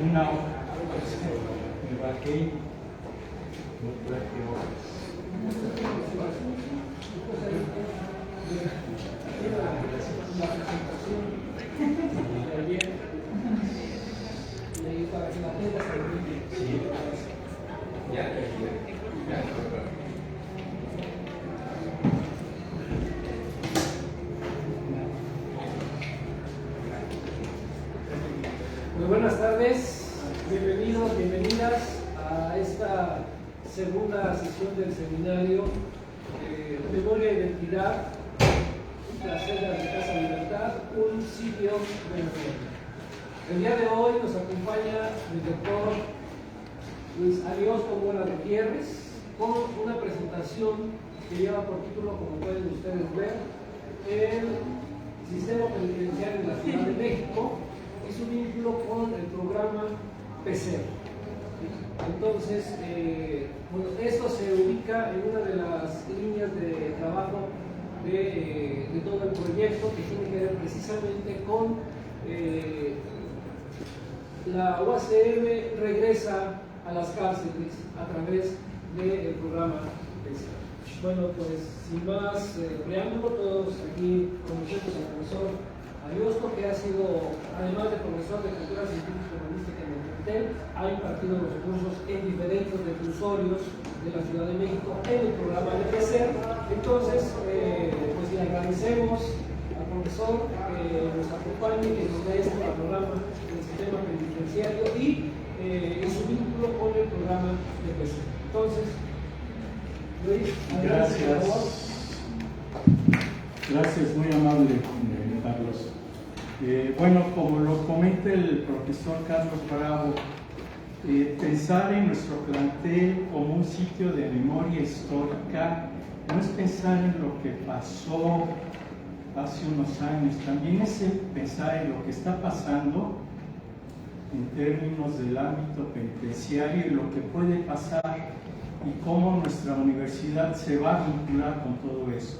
Una me bajé, no traje hojas. Muy buenas tardes, bienvenidos, bienvenidas a esta segunda sesión del seminario Memoria e Identidad, las celdas de Casa Libertad, un sitio de memoria. El día de hoy nos acompaña el doctor Luis Ariosto Mora Gutiérrez con una presentación que lleva por título, como pueden ustedes ver, el Sistema Penitenciario de la Ciudad de México y su vínculo con el programa PCER. Entonces, bueno, esto se ubica en una de las líneas de trabajo de todo el proyecto, que tiene que ver precisamente con la UACM regresa a las cárceles a través del programa PCER. Bueno, pues sin más preámbulo, todos aquí conocemos al profesor Ariosto, que ha sido, además de profesor de Cultura Científica y Humanística en el CENTEL, ha impartido los cursos en diferentes reclusorios de la Ciudad de México en el programa de PCER. Entonces, pues le agradecemos al profesor que nos acompañe, que nos dé este panorama del sistema penitenciario y su vínculo con el programa de PCER. Entonces, Luis, Gracias. Gracias, muy amable, Carlos. Bueno, como lo comenta el profesor Carlos Bravo, pensar en nuestro plantel como un sitio de memoria histórica no es pensar en lo que pasó hace unos años, también es pensar en lo que está pasando en términos del ámbito penitenciario y lo que puede pasar y cómo nuestra universidad se va a vincular con todo esto.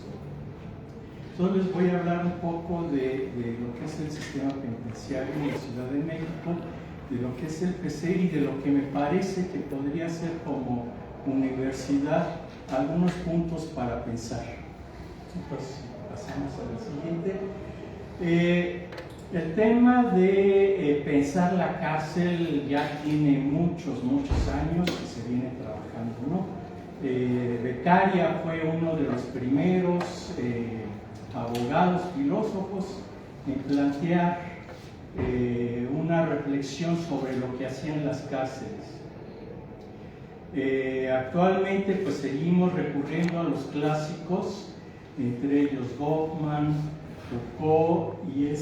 Entonces les voy a hablar un poco de lo que es el sistema penitenciario en la Ciudad de México, de lo que es el PCER y de lo que me parece que podría ser como universidad algunos puntos para pensar. Entonces pasamos a la siguiente. El tema de pensar la cárcel ya tiene muchos años que se viene trabajando, ¿no? Beccaria fue uno de los primeros abogados, filósofos en plantear una reflexión sobre lo que hacían las cárceles. Actualmente pues seguimos recurriendo a los clásicos, entre ellos Goffman, Foucault y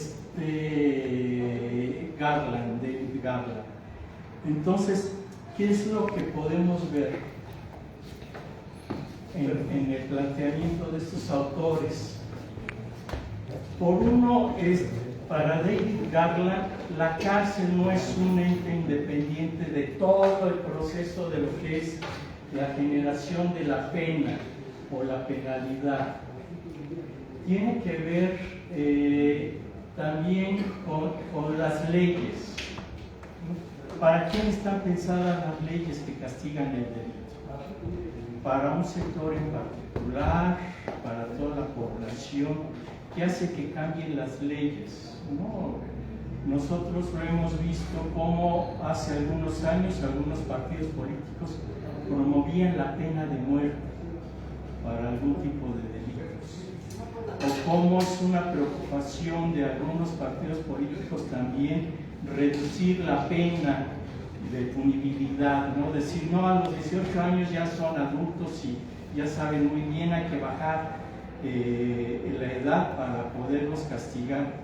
Garland, David Garland. Entonces, ¿qué es lo que podemos ver en el planteamiento de estos autores? Por uno, para David Garland, la cárcel no es un ente independiente de todo el proceso de lo que es la generación de la pena o la penalidad. Tiene que ver también con las leyes. ¿Para quién están pensadas las leyes que castigan el delito? Para un sector en particular, para toda la población. ¿Qué hace que cambien las leyes? ¿No? Nosotros lo hemos visto como hace algunos años algunos partidos políticos promovían la pena de muerte para algún tipo de delitos, o cómo es una preocupación de algunos partidos políticos también reducir la pena de punibilidad, ¿no? Decir, no, a los 18 años ya son adultos y ya saben muy bien, hay que bajar la edad para poderlos castigar.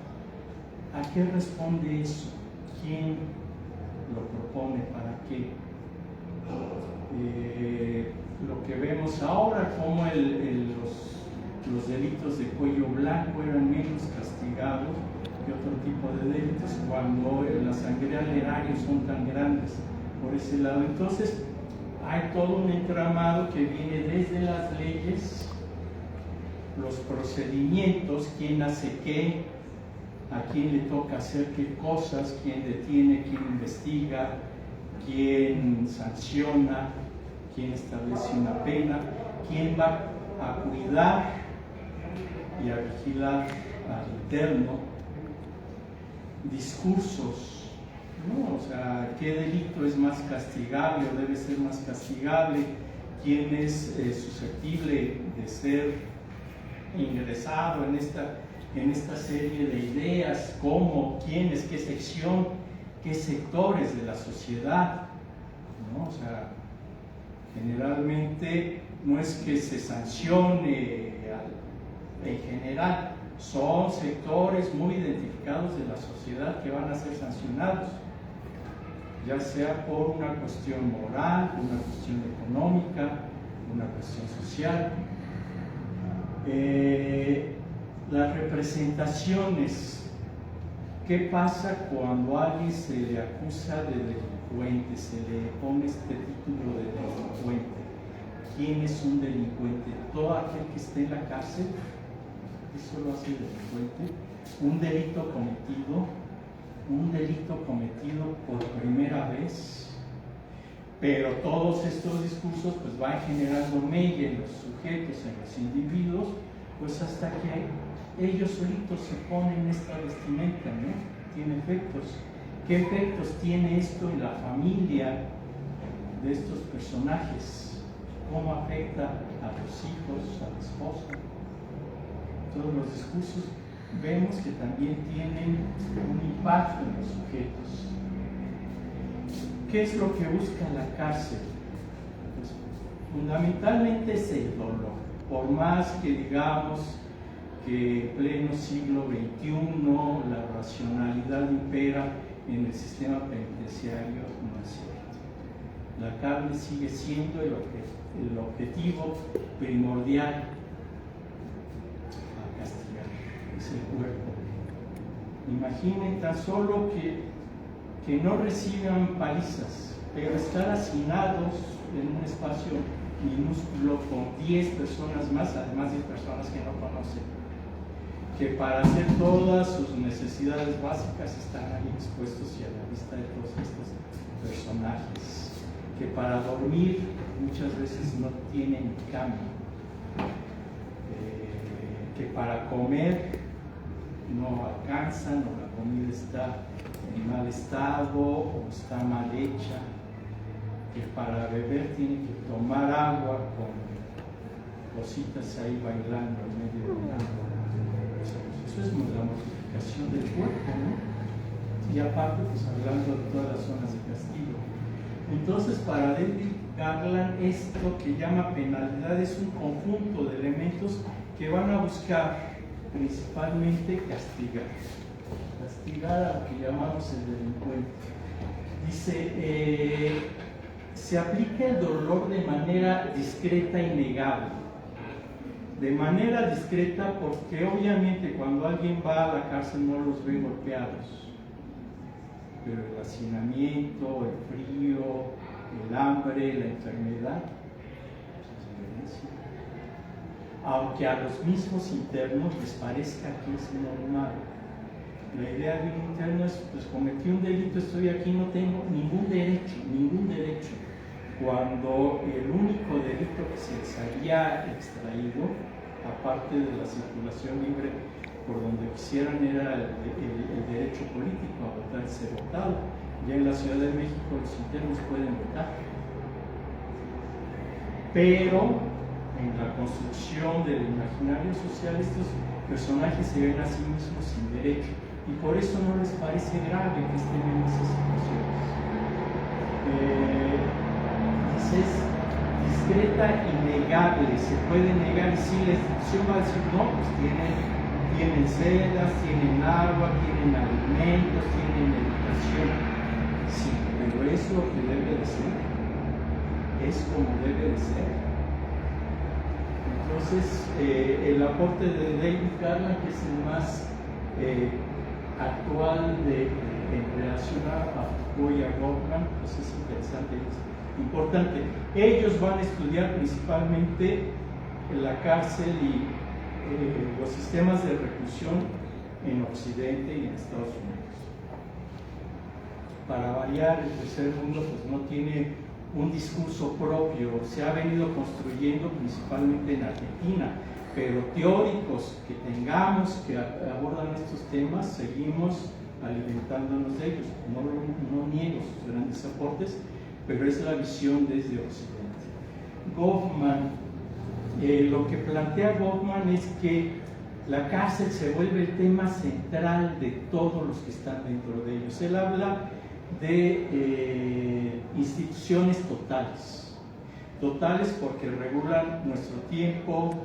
¿A qué responde eso? ¿Quién lo propone? ¿Para qué? Lo que vemos ahora, como los delitos de cuello blanco eran menos castigados que otro tipo de delitos cuando las sangrías al erario son tan grandes por ese lado. Entonces hay todo un entramado que viene desde las leyes, los procedimientos, quién hace qué, a quién le toca hacer qué cosas, quién detiene, quién investiga, quién sanciona, quién establece una pena, quién va a cuidar y a vigilar al interno, discursos, ¿no? O sea, qué delito es más castigable o debe ser más castigable, quién es susceptible de ser ingresado en esta serie de ideas, cómo, quiénes, qué sección, qué sectores de la sociedad, ¿no? O sea, generalmente no es que se sancione en general, son sectores muy identificados de la sociedad que van a ser sancionados, ya sea por una cuestión moral, una cuestión económica, una cuestión social. Las representaciones, ¿qué pasa cuando a alguien se le acusa de delincuente, se le pone este título de delincuente? ¿Quién es un delincuente? Todo aquel que esté en la cárcel, eso lo hace delincuente. Un delito cometido por primera vez, pero todos estos discursos pues van generando mella en los sujetos, en los individuos, pues hasta que ellos solitos se ponen esta vestimenta, ¿no? Tiene efectos. ¿Qué efectos tiene esto en la familia de estos personajes? ¿Cómo afecta a los hijos, al esposo? Todos los discursos vemos que también tienen un impacto en los sujetos. ¿Qué es lo que busca la cárcel? Pues, fundamentalmente es el dolor. Por más que digamos que en pleno siglo XXI la racionalidad impera en el sistema penitenciario, no es cierto. La carne sigue siendo el objetivo primordial a castigar, es el cuerpo. Imaginen tan solo que no reciban palizas, pero estar hacinados en un espacio minúsculo con 10 personas más, además 10 personas que no conocen, que para hacer todas sus necesidades básicas están ahí expuestos y a la vista de todos estos personajes, que para dormir muchas veces no tienen cama, que para comer no alcanzan o la comida está en mal estado o está mal hecha, que para beber tienen que tomar agua con cositas ahí bailando en medio del agua. Eso es la mortificación del cuerpo, ¿no? Y aparte, pues hablando de todas las zonas de castigo. Entonces, para David Garland, esto que llama penalidad es un conjunto de elementos que van a buscar principalmente castigar a lo que llamamos el delincuente. Dice, se aplica el dolor de manera discreta y negable. De manera discreta porque obviamente cuando alguien va a la cárcel no los ve golpeados, pero el hacinamiento, el frío, el hambre, la enfermedad, es violencia. Aunque a los mismos internos les parezca que es normal. La idea de un interno es, pues cometí un delito, estoy aquí, no tengo ningún derecho. Cuando el único delito que se les había extraído, aparte de la circulación libre por donde quisieran, era el derecho político a votar y ser votado. Ya en la Ciudad de México los internos pueden votar. Pero en la construcción del imaginario social estos personajes se ven a sí mismos sin derecho y por eso no les parece grave que estén en esas situaciones. Es discreta y negable, se puede negar y si la institución va a decir no, pues tienen sedas, tienen agua, tienen alimentos, tienen educación. Sí, pero es lo que debe de ser, es como debe de ser. Entonces, el aporte de David Garland, que es el más actual en relación a Foucault y a Goffman, pues es interesante, es importante. Ellos van a estudiar principalmente en la cárcel y los sistemas de reclusión en Occidente y en Estados Unidos. Para variar, el tercer mundo pues no tiene un discurso propio, se ha venido construyendo principalmente en Argentina, pero teóricos que tengamos que abordan estos temas, seguimos alimentándonos de ellos. No niego sus grandes aportes, pero es la visión desde Occidente. Goffman, lo que plantea Goffman es que la cárcel se vuelve el tema central de todos los que están dentro de ellos. Él habla de instituciones totales porque regulan nuestro tiempo,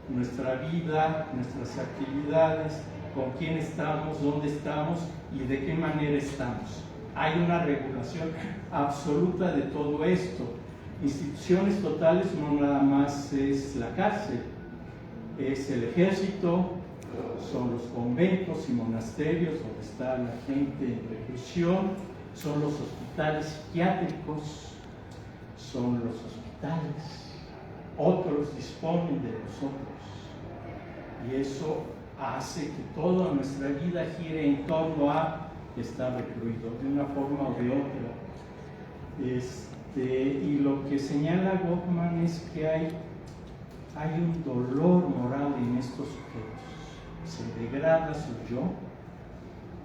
nuestra vida, nuestras actividades, con quién estamos, dónde estamos y de qué manera estamos. Hay una regulación absoluta de todo esto. Instituciones totales no nada más es la cárcel, es el ejército, son los conventos y monasterios donde está la gente en reclusión, son los hospitales psiquiátricos, son los hospitales, otros disponen de nosotros y eso hace que toda nuestra vida gire en torno a estar recluido de una forma o de otra. Y lo que señala Goffman es que hay un dolor moral en estos sujetos, se degrada su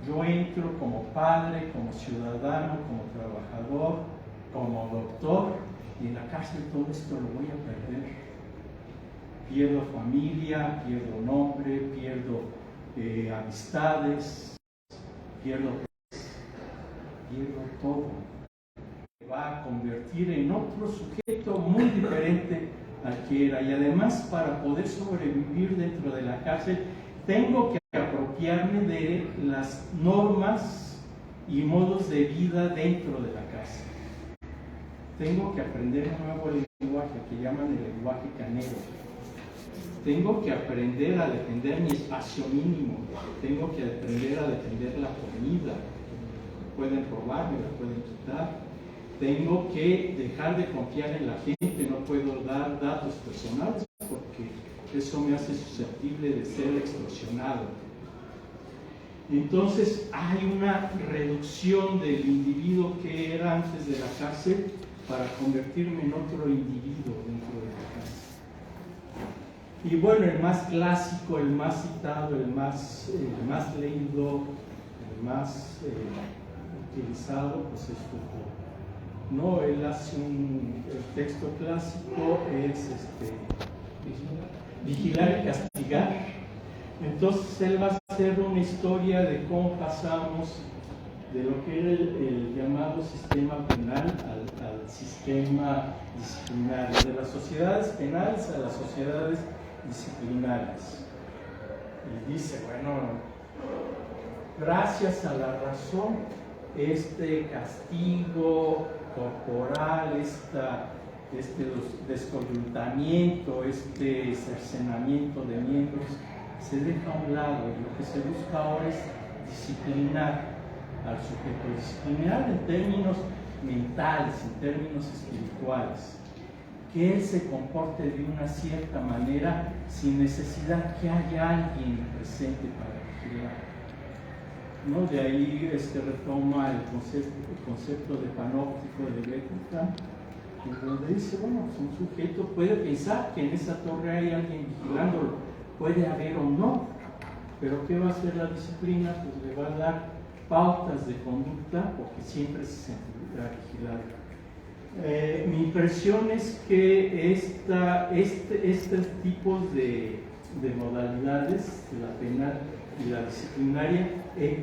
yo entro como padre, como ciudadano, como trabajador, como doctor, y en la cárcel todo esto lo voy a perder. Pierdo familia, pierdo nombre, pierdo amistades, pierdo todo. Me va a convertir en otro sujeto muy diferente al que era, y además para poder sobrevivir dentro de la cárcel tengo que apropiarme de las normas y modos de vida dentro de la cárcel. Tengo que aprender un nuevo lenguaje que llaman el lenguaje canero. Tengo que aprender a defender mi espacio mínimo. Tengo que aprender a defender la comida. Pueden robarme, la pueden quitar. Tengo que dejar de confiar en la gente. No puedo dar datos personales porque eso me hace susceptible de ser extorsionado. Entonces hay una reducción del individuo que era antes de la cárcel para convertirme en otro individuo dentro de la cárcel. Y bueno, el más clásico, el más citado, el más leído, el más utilizado, pues es Foucault. No, él hace el texto clásico es Vigilar y castigar. Entonces él va a hacer una historia de cómo pasamos de lo que era el llamado sistema penal al sistema disciplinario, de las sociedades penales a las sociedades disciplinarias. Y dice, bueno, gracias a la razón, este castigo corporal, este descoyuntamiento, este cercenamiento de miembros se deja a un lado, y lo que se busca ahora es disciplinar al sujeto, disciplinar en términos mentales, en términos espirituales, que él se comporte de una cierta manera sin necesidad que haya alguien presente para vigilar. ¿No? De ahí retoma el concepto de panóptico de Bretton, en donde dice, bueno, pues un sujeto puede pensar que en esa torre hay alguien vigilándolo, puede haber o no, pero ¿qué va a hacer la disciplina? Pues le va a dar pautas de conducta porque siempre se sentirá vigilado. Mi impresión es que estos tipos de modalidades, la penal y la disciplinaria,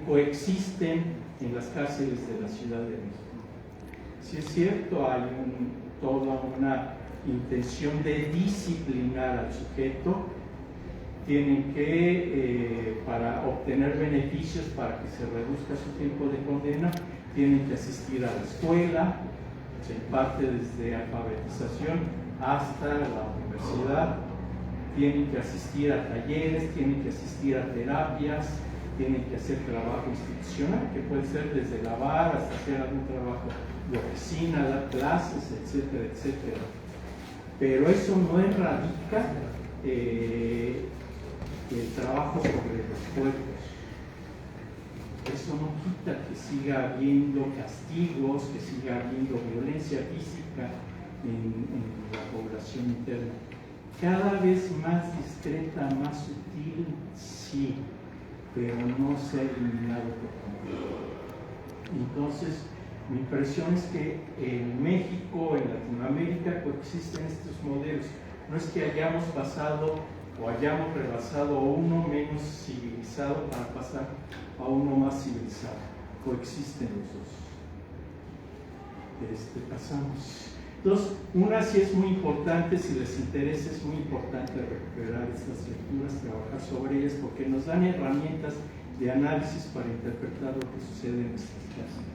coexisten en las cárceles de la Ciudad de México. Si es cierto, hay toda una intención de disciplinar al sujeto, tienen que, para obtener beneficios, para que se reduzca su tiempo de condena, tienen que asistir a la escuela, se imparte desde alfabetización hasta la universidad, tienen que asistir a talleres, tienen que asistir a terapias, tienen que hacer trabajo institucional, que puede ser desde lavar hasta hacer algún trabajo de oficina, dar clases, etcétera, etcétera. Pero eso no erradica el trabajo sobre los cuerpos. Eso no quita que siga habiendo castigos, que siga habiendo violencia física en la población interna. Cada vez más discreta, más sutil, sí, pero no se ha eliminado por completo. Entonces, mi impresión es que en México, en Latinoamérica, coexisten estos modelos. No es que hayamos pasado o hayamos rebasado a uno menos civilizado para pasar a uno más civilizado. Coexisten los dos. Pasamos. Entonces, una sí es muy importante, si les interesa, es muy importante recuperar estas lecturas, trabajar sobre ellas, porque nos dan herramientas de análisis para interpretar lo que sucede en estas clases.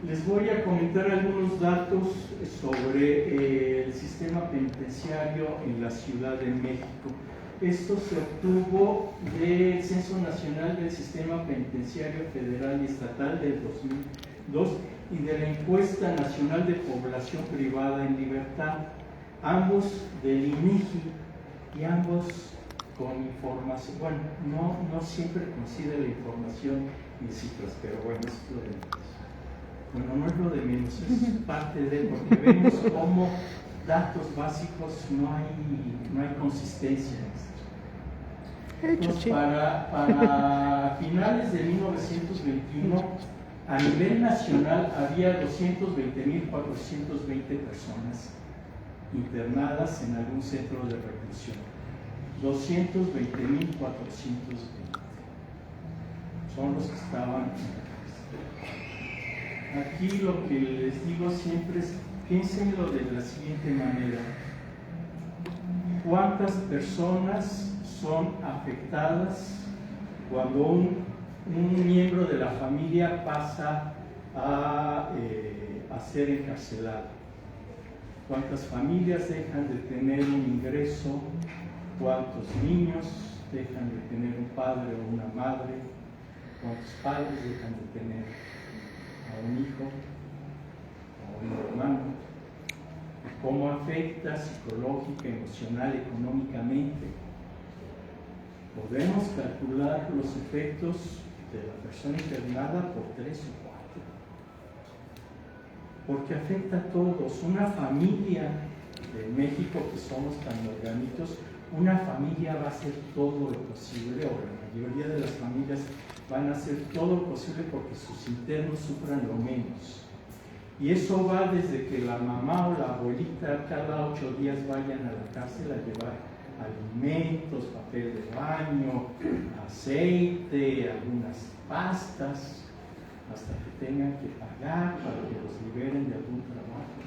Les voy a comentar algunos datos sobre el sistema penitenciario en la Ciudad de México. Esto se obtuvo del Censo Nacional del Sistema Penitenciario Federal y Estatal del 2002 y de la Encuesta Nacional de Población Privada en Libertad, ambos del INEGI y ambos con información. Bueno, no siempre coincide la información y cifras, pero bueno, es lo de menos. Bueno, no es lo de menos, es parte de, porque vemos cómo datos básicos no hay consistencia en esto. Entonces, para finales de 1921, a nivel nacional había 220.420 personas internadas en algún centro de reclusión. 220.420 son los que estaban. Aquí lo que les digo siempre es, piénsenlo de la siguiente manera. ¿Cuántas personas son afectadas cuando un miembro de la familia pasa a ser encarcelado? ¿Cuántas familias dejan de tener un ingreso? ¿Cuántos niños dejan de tener un padre o una madre? ¿Cuántos padres dejan de tener a un hijo o un hermano? ¿Cómo afecta psicológica, emocional, económicamente? Podemos calcular los efectos de la persona internada por 3 o 4, porque afecta a todos. Una familia en México, que somos tan orgánicos, una familia va a hacer todo lo posible, o la mayoría de las familias van a hacer todo lo posible porque sus internos sufran lo menos. Y eso va desde que la mamá o la abuelita cada 8 días vayan a la cárcel a llevar alimentos, papel de baño, aceite, algunas pastas, hasta que tengan que pagar para que los liberen de algún trabajo.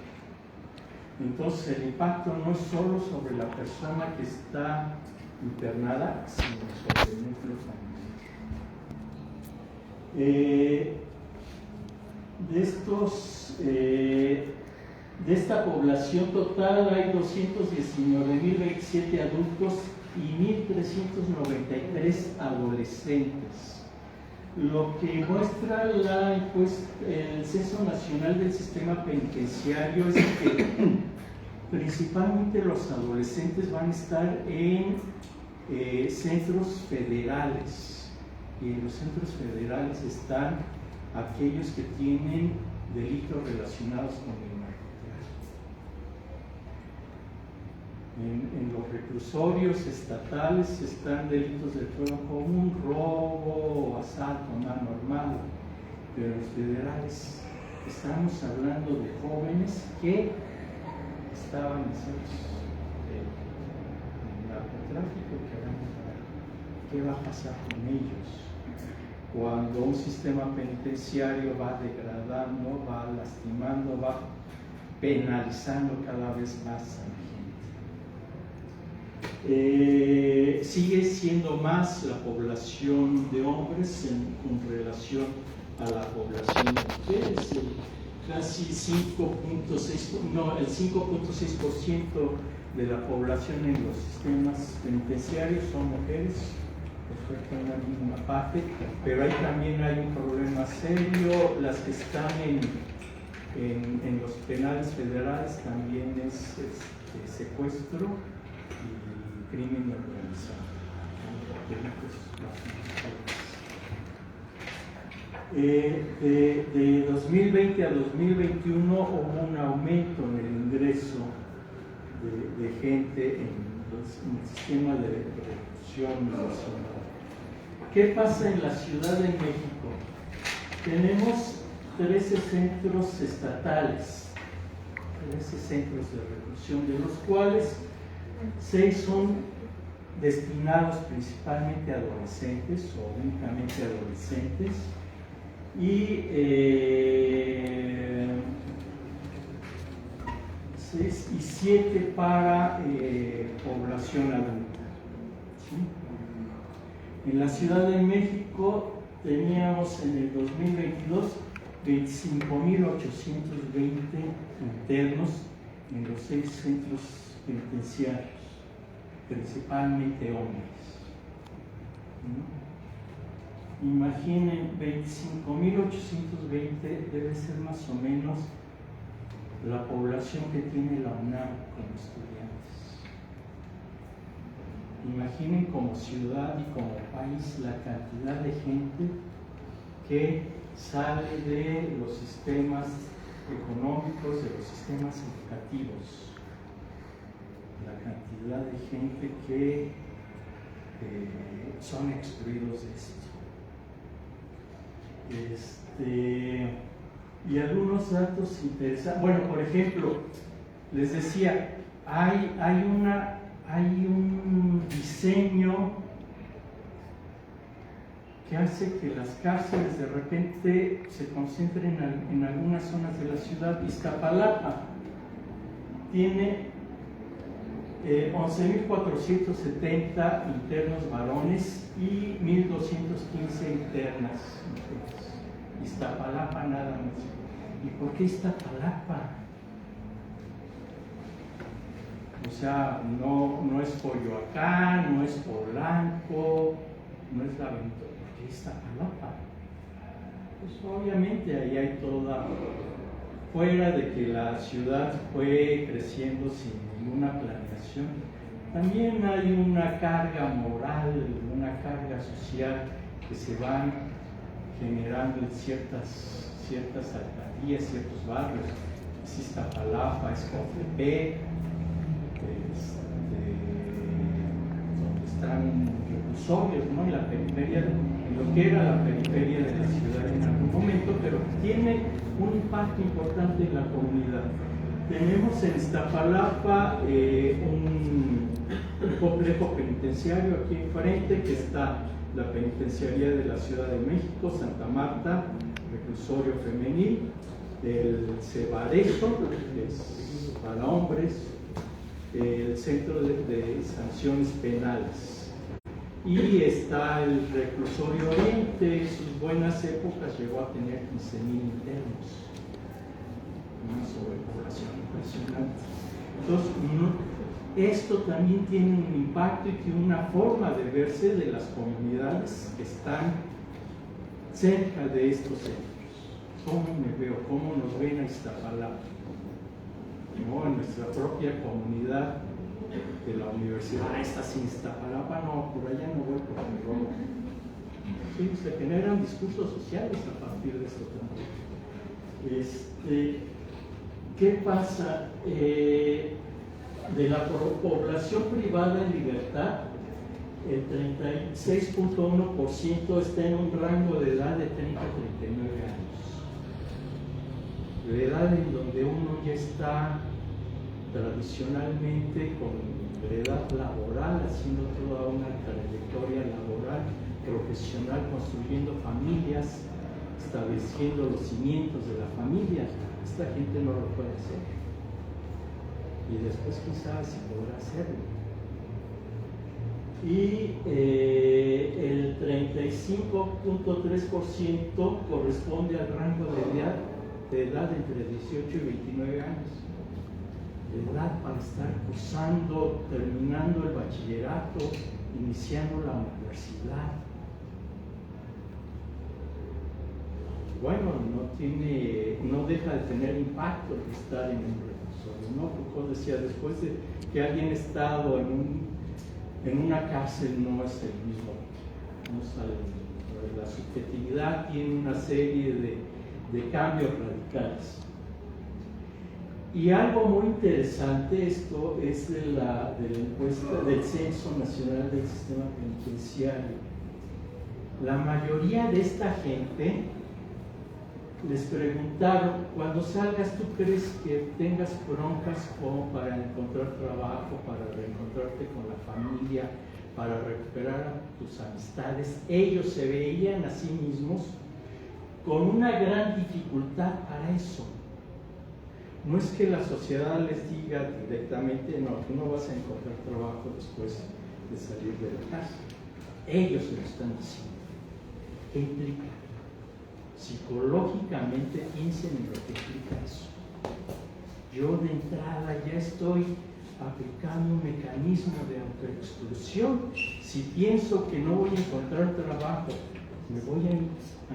Entonces el impacto no es solo sobre la persona que está internada, sino sobre el núcleo familiar. De esta población total hay 219.027 adultos y 1.393 adolescentes. Lo que muestra el Censo Nacional del Sistema Penitenciario es que principalmente los adolescentes van a estar en centros federales, y en los centros federales están aquellos que tienen delitos relacionados con el narcotráfico. En los reclusorios estatales están delitos de fuero común, robo, asalto, mano armada, pero los federales estamos hablando de jóvenes que estaban en centros de narcotráfico. ¿Qué va a pasar con ellos? Cuando un sistema penitenciario va degradando, va lastimando, va penalizando cada vez más a la gente. Sigue siendo más la población de hombres con relación a la población de mujeres. Casi el 5.6% de la población en los sistemas penitenciarios son mujeres. Perfecto, una mínima parte, pero ahí también hay un problema serio. Las que están en los penales federales también es secuestro y crimen organizado. De 2020 a 2021 hubo un aumento en el ingreso de gente en el sistema de reproducción nacional. ¿Qué pasa en la Ciudad de México? Tenemos 13 centros estatales, 13 centros de reproducción, de los cuales 6 son destinados principalmente a adolescentes o únicamente a adolescentes y 7 para población adulta. ¿Sí? En la Ciudad de México teníamos en el 2022 25.820 internos en los 6 centros penitenciarios, principalmente hombres. ¿No? Imaginen, 25.820 debe ser más o menos la población que tiene la UNAM como estudiantes. Imaginen como ciudad y como país la cantidad de gente que sale de los sistemas económicos, de los sistemas educativos. La cantidad de gente que son excluidos de esto. Y algunos datos interesantes. Bueno, por ejemplo, les decía, hay un diseño que hace que las cárceles de repente se concentren en algunas zonas de la ciudad. Iztapalapa tiene 11.470 internos varones y 1.215 internas mujeres. Iztapalapa nada más. ¿Y por qué Iztapalapa? O sea, no es Coyoacán, no es Polanco, no es La Ventura. ¿Por qué Iztapalapa? Pues obviamente ahí hay toda, fuera de que la ciudad fue creciendo sin ninguna planeación, también hay una carga moral, una carga social que se van generando en ciertas alcaldías, ciertos barrios. Es Iztapalapa, es Cofepé, donde están reclusorios, ¿no? En la periferia, en lo que era la periferia de la ciudad en algún momento, pero tiene un impacto importante en la comunidad. Tenemos en Iztapalapa un complejo penitenciario aquí enfrente, que está la penitenciaría de la Ciudad de México, Santa Marta, reclusorio femenil, el Cebarejo, que es para hombres, el Centro de Sanciones Penales. Y está el reclusorio Oriente, en sus buenas épocas llegó a tener 15.000 internos. Una sobrepoblación impresionante. Entonces, esto también tiene un impacto y tiene una forma de verse de las comunidades que están cerca de estos centros. ¿Cómo me veo? ¿Cómo nos ven a Iztapalapa? ¿No? En nuestra propia comunidad de la universidad, esta sin Iztapalapa, no, por allá no voy porque me robo. Sí, se generan discursos sociales a partir de esto también. ¿Qué pasa? De la población privada en libertad, el 36.1% está en un rango de edad de 30 a 39 años. La edad en donde uno ya está tradicionalmente con edad laboral, haciendo toda una trayectoria laboral, profesional, construyendo familias, estableciendo los cimientos de la familia. Esta gente no lo puede hacer. Y después quizás si podrá hacerlo. Y el 35.3% corresponde al rango de edad entre 18 y 29 años. Edad para estar cursando, terminando el bachillerato, iniciando la universidad. Bueno, no deja de tener impacto el estar en un reclusorio, ¿no? Foucault decía, después de que alguien ha estado en una cárcel, no es el mismo no salen. La subjetividad tiene una serie de cambios radicales. Y algo muy interesante, esto es de la encuesta del Censo Nacional del Sistema Penitenciario. La mayoría de esta gente les preguntaron: cuando salgas, ¿tú crees que tengas broncas como para encontrar trabajo, para reencontrarte con la familia, para recuperar a tus amistades? Ellos se veían a sí mismos con una gran dificultad para eso. No es que la sociedad les diga directamente: no, tú no vas a encontrar trabajo después de salir de la casa. Ellos se lo están diciendo. ¿Qué implica? Psicológicamente piensen en lo que implica eso. Yo de entrada ya estoy aplicando un mecanismo de autoexclusión. Si pienso que no voy a encontrar trabajo, ¿me voy a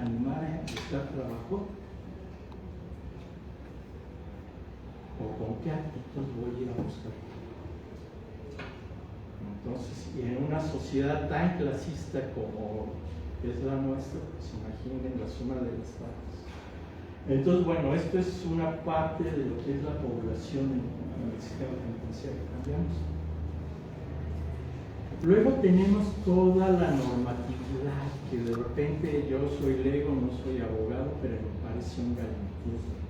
animar a buscar trabajo? ¿O con qué actitud voy a ir a buscar? Entonces, y en una sociedad tan clasista como es la nuestra, pues imaginen la suma de las partes. Entonces, bueno, esto es una parte de lo que es la población en el sistema penitenciario. ¿Cambiamos? Luego tenemos toda la normatividad, que de repente yo soy lego, no soy abogado, pero me parece un galantismo.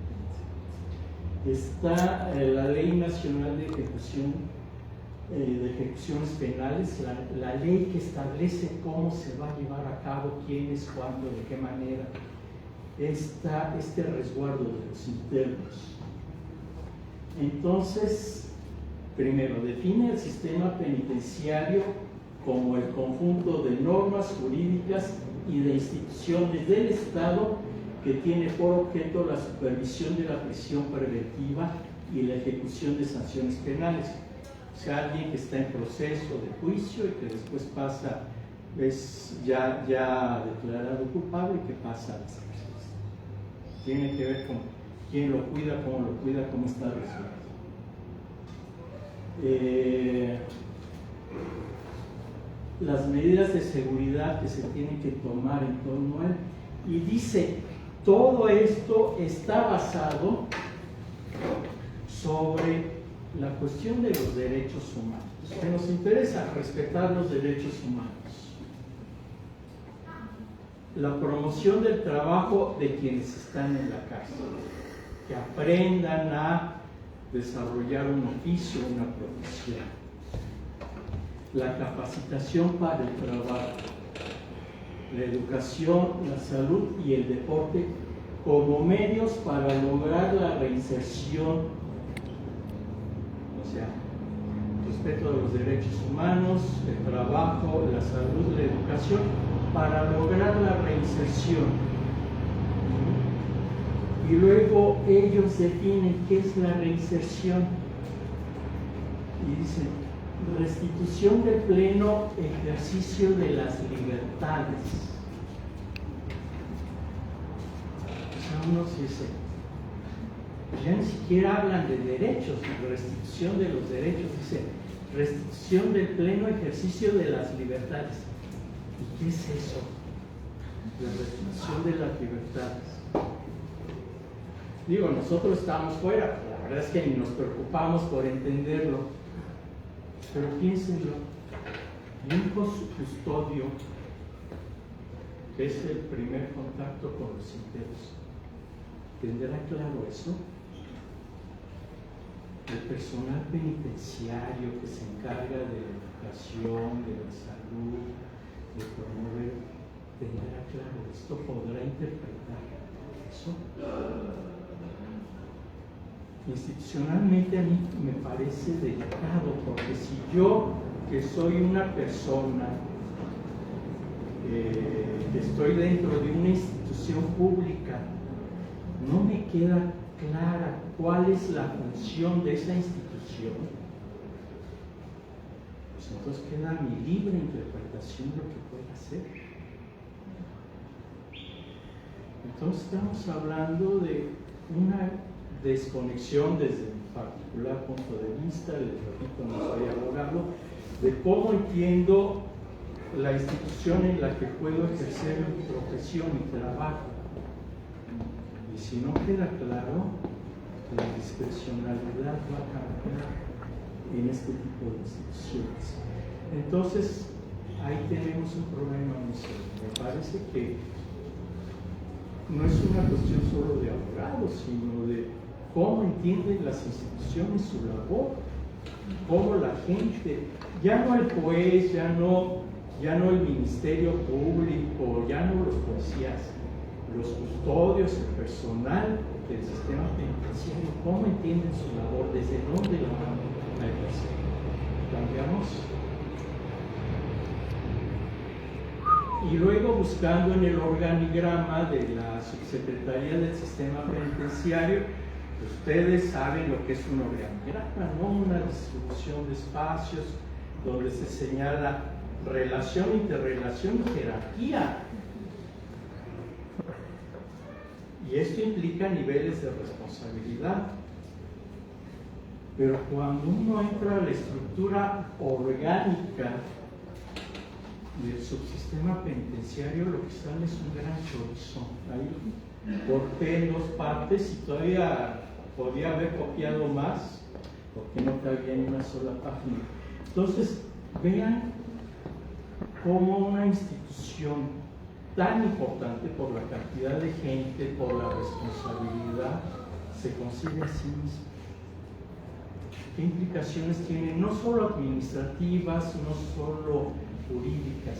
Está la Ley Nacional de Ejecuciones Penales, la ley que establece cómo se va a llevar a cabo, quiénes, cuándo, de qué manera. Está este resguardo de los internos. Entonces, primero, define el sistema penitenciario como el conjunto de normas jurídicas y de instituciones del Estado que tiene por objeto la supervisión de la prisión preventiva y la ejecución de sanciones penales. O sea, alguien que está en proceso de juicio y que después pasa, es ya declarado culpable y que pasa a las cárceles. Tiene que ver con quién lo cuida, cómo está resuelto. Las medidas de seguridad que se tienen que tomar en torno a él. Y dice, todo esto está basado sobre la cuestión de los derechos humanos. Que nos interesa respetar los derechos humanos. La promoción del trabajo de quienes están en la cárcel, que aprendan a desarrollar un oficio, una profesión. La capacitación para el trabajo, la educación, la salud y el deporte como medios para lograr la reinserción. O sea, respeto a los derechos humanos, el trabajo, la salud, la educación, para lograr la reinserción. Y luego ellos definen qué es la reinserción. Y dicen, restitución de pleno ejercicio de las libertades. O sea, uno se dice, ya ni siquiera hablan de derechos, restitución de los derechos, dice restitución del pleno ejercicio de las libertades. ¿Y qué es eso? La restitución de las libertades. Digo, nosotros estamos fuera, la verdad es que ni nos preocupamos por entenderlo, pero piénsenlo, y un custodio, que es el primer contacto con los internos, ¿tendrá claro eso? El personal penitenciario que se encarga de la educación, de la salud, de promover, ¿tendrá claro esto? ¿Podrá interpretar eso? Institucionalmente a mí me parece delicado, porque si yo, que soy una persona, que estoy dentro de una institución pública, no me queda clara cuál es la función de esa institución, pues entonces queda mi libre interpretación de lo que puede hacer. Entonces estamos hablando de una desconexión desde mi particular punto de vista, les repito, no soy abogado, de cómo entiendo la institución en la que puedo ejercer mi profesión y trabajo. Y si no queda claro, la discrecionalidad va a cambiar en este tipo de instituciones. Entonces, ahí tenemos un problema muy serio. Me parece que no es una cuestión solo de abogados, sino de cómo entienden las instituciones su labor, cómo la gente, ya no el juez, ya no el Ministerio Público, ya no los policías, los custodios, el personal del sistema penitenciario, cómo entienden su labor, desde dónde la van a ejercer. ¿Cambiamos? Y luego, buscando en el organigrama de la Subsecretaría del Sistema Penitenciario, ustedes saben lo que es un organigrama, ¿no? Una distribución de espacios donde se señala relación, interrelación y jerarquía. Y esto implica niveles de responsabilidad. Pero cuando uno entra a la estructura orgánica del subsistema penitenciario, lo que sale es un gran chorizo. Ahí corté en dos partes y todavía podía haber copiado más porque no cabía en una sola página. Entonces, vean cómo una institución tan importante por la cantidad de gente, por la responsabilidad, se concibe a sí misma. ¿Qué implicaciones tiene? No solo administrativas, no solo jurídicas,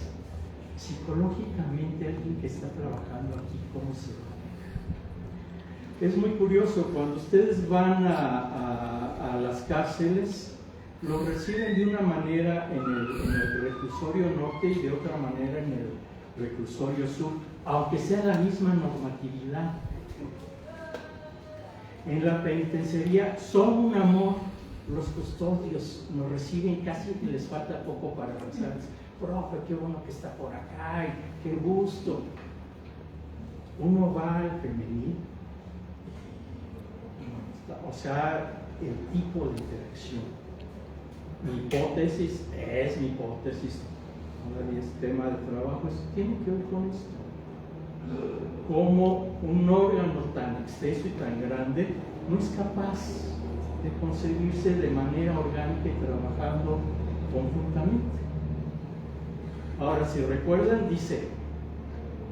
psicológicamente alguien que está trabajando aquí, ¿cómo se va? Es muy curioso, cuando ustedes van a las cárceles, los reciben de una manera en el reclusorio norte y de otra manera en el reclusorio sur, aunque sea la misma normatividad. En la penitenciaría son un amor, los custodios nos reciben casi que les falta poco para abrazarles. Profe, qué bueno que está por acá, y qué gusto. Uno va al femenil, o sea, el tipo de interacción. Mi hipótesis, todavía es tema de trabajo, tiene que ver con esto. Cómo un órgano tan extenso y tan grande no es capaz de concebirse de manera orgánica y trabajando conjuntamente. Ahora, si recuerdan, dice,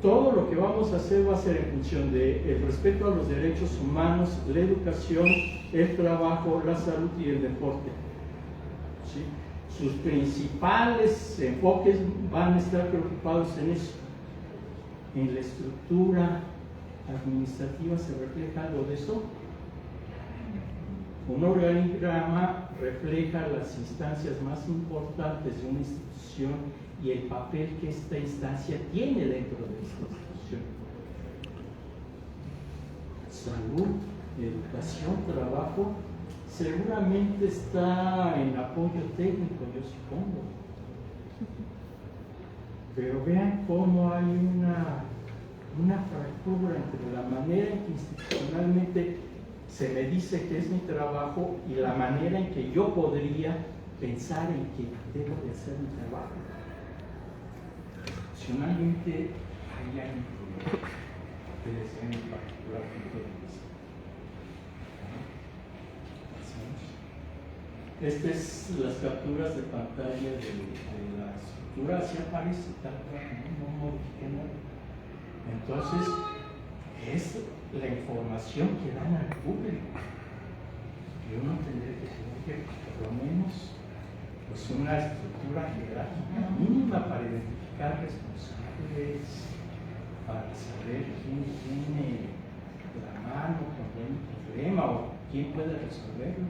todo lo que vamos a hacer va a ser en función del respeto a los derechos humanos, la educación, el trabajo, la salud y el deporte. ¿Sí? Sus principales enfoques van a estar preocupados en eso. En la estructura administrativa se refleja algo de eso. Un organigrama refleja las instancias más importantes de una institución y el papel que esta instancia tiene dentro de esta institución. Salud, educación, trabajo, seguramente está en apoyo técnico, yo supongo. Pero vean cómo hay una fractura entre la manera en que institucionalmente se me dice que es mi trabajo y la manera en que yo podría pensar en que debo de hacer mi trabajo. Institucionalmente hay un problema que desde mi particular punto de vista. Estas es las capturas de pantalla de la estructura, así aparece tal cual, no modifiqué nada. Entonces, es la información que dan al público. Y uno tendría que tener que, por lo menos, pues una estructura jerárquica mínima para identificar responsables, para saber quién tiene la mano cuando hay un problema o quién puede resolverlo.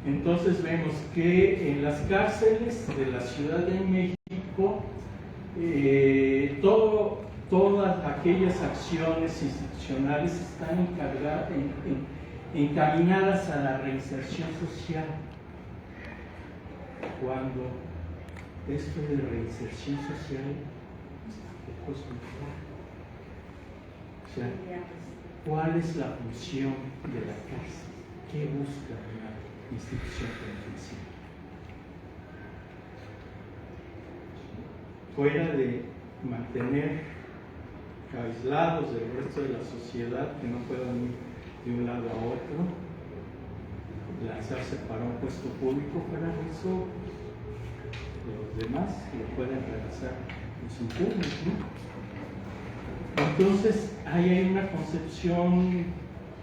Entonces vemos que en las cárceles de la Ciudad de México todas aquellas acciones institucionales están encaminadas a la reinserción social. Cuando esto de reinserción social tampoco es muy claro. O sea, ¿cuál es la función de la cárcel? ¿Qué busca realmente? institución penitenciaria. Fuera de mantener aislados del resto de la sociedad, que no puedan ir de un lado a otro, lanzarse para un puesto público, para eso los demás lo pueden realizar en su público, ¿no? Entonces, ahí hay una concepción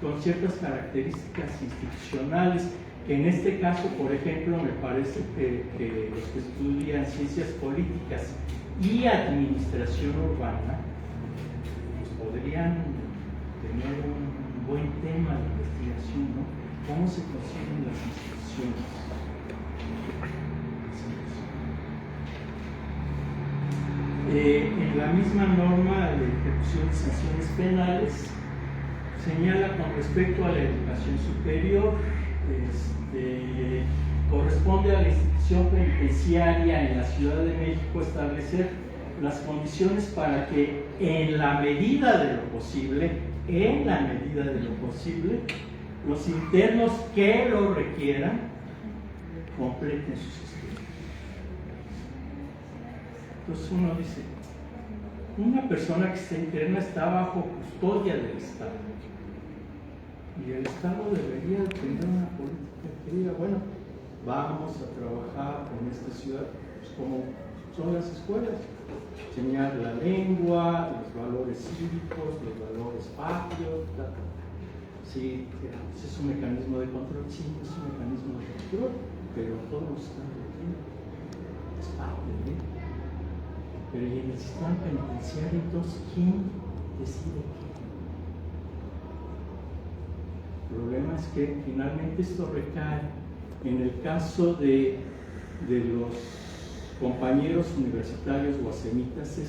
con ciertas características institucionales, que en este caso, por ejemplo, me parece que los que estudian ciencias políticas y administración urbana pues podrían tener un buen tema de investigación, ¿no? ¿Cómo se conciben las instituciones? En la misma norma de ejecución de sanciones penales señala con respecto a la educación superior, corresponde a la institución penitenciaria en la Ciudad de México establecer las condiciones para que en la medida de lo posible, los internos que lo requieran completen sus estudios. Entonces uno dice, una persona que está interna está bajo custodia del Estado, y el Estado debería tener una política que diga, bueno, vamos a trabajar en esta ciudad, pues como son las escuelas, enseñar la lengua, los valores cívicos, los valores patrios, sí, es un mecanismo de control, sí, es un mecanismo de control, pero todos están metiendo, es parte de. Pero y en el sistema penitenciario, entonces, ¿quién decide qué? El problema es que finalmente esto recae en el caso de los compañeros universitarios guasemitas,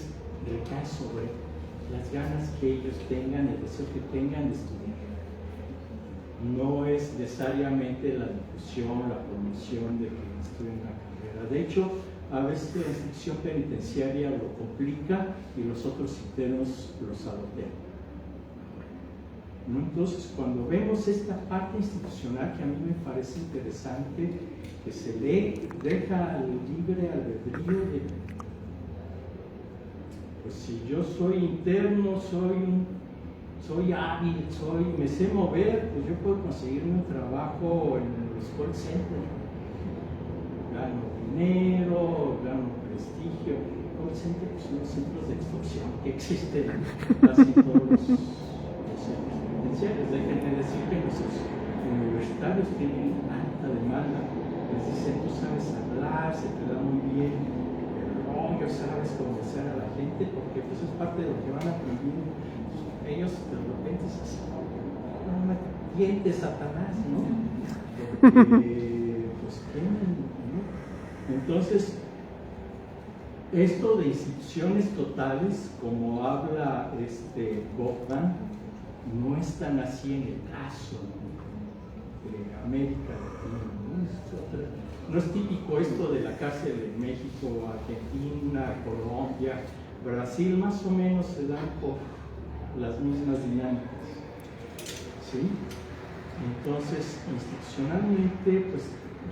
recae sobre las ganas que ellos tengan, el deseo que tengan de estudiar. No es necesariamente la difusión, la promoción de que estudien una carrera. De hecho, a veces la institución penitenciaria lo complica y los otros internos lo sabotean, ¿no? Entonces, cuando vemos esta parte institucional, que a mí me parece interesante, que se le deja al libre albedrío de, pues si yo soy interno, soy hábil, me sé mover, pues yo puedo conseguirme un trabajo en el call center, gano dinero, gano prestigio. Call center, pues son los centros de extorsión que existen casi todos los centros penitenciarios. Déjenme decir que nuestros universitarios tienen alta demanda. Les dicen, tú sabes hablar, se te da muy bien el rollo, sabes convencer a la gente, porque pues es parte de lo que van aprendiendo. Ellos de repente es así, no me tientes, Satanás, ¿no? Porque pues tienen, ¿no? Entonces, esto de instituciones totales, como habla Goffman, no es tan así en el caso de América Latina, ¿no? No es típico esto de la cárcel en México, Argentina, Colombia, Brasil, más o menos se dan por las mismas dinámicas, ¿sí? Entonces, institucionalmente, pues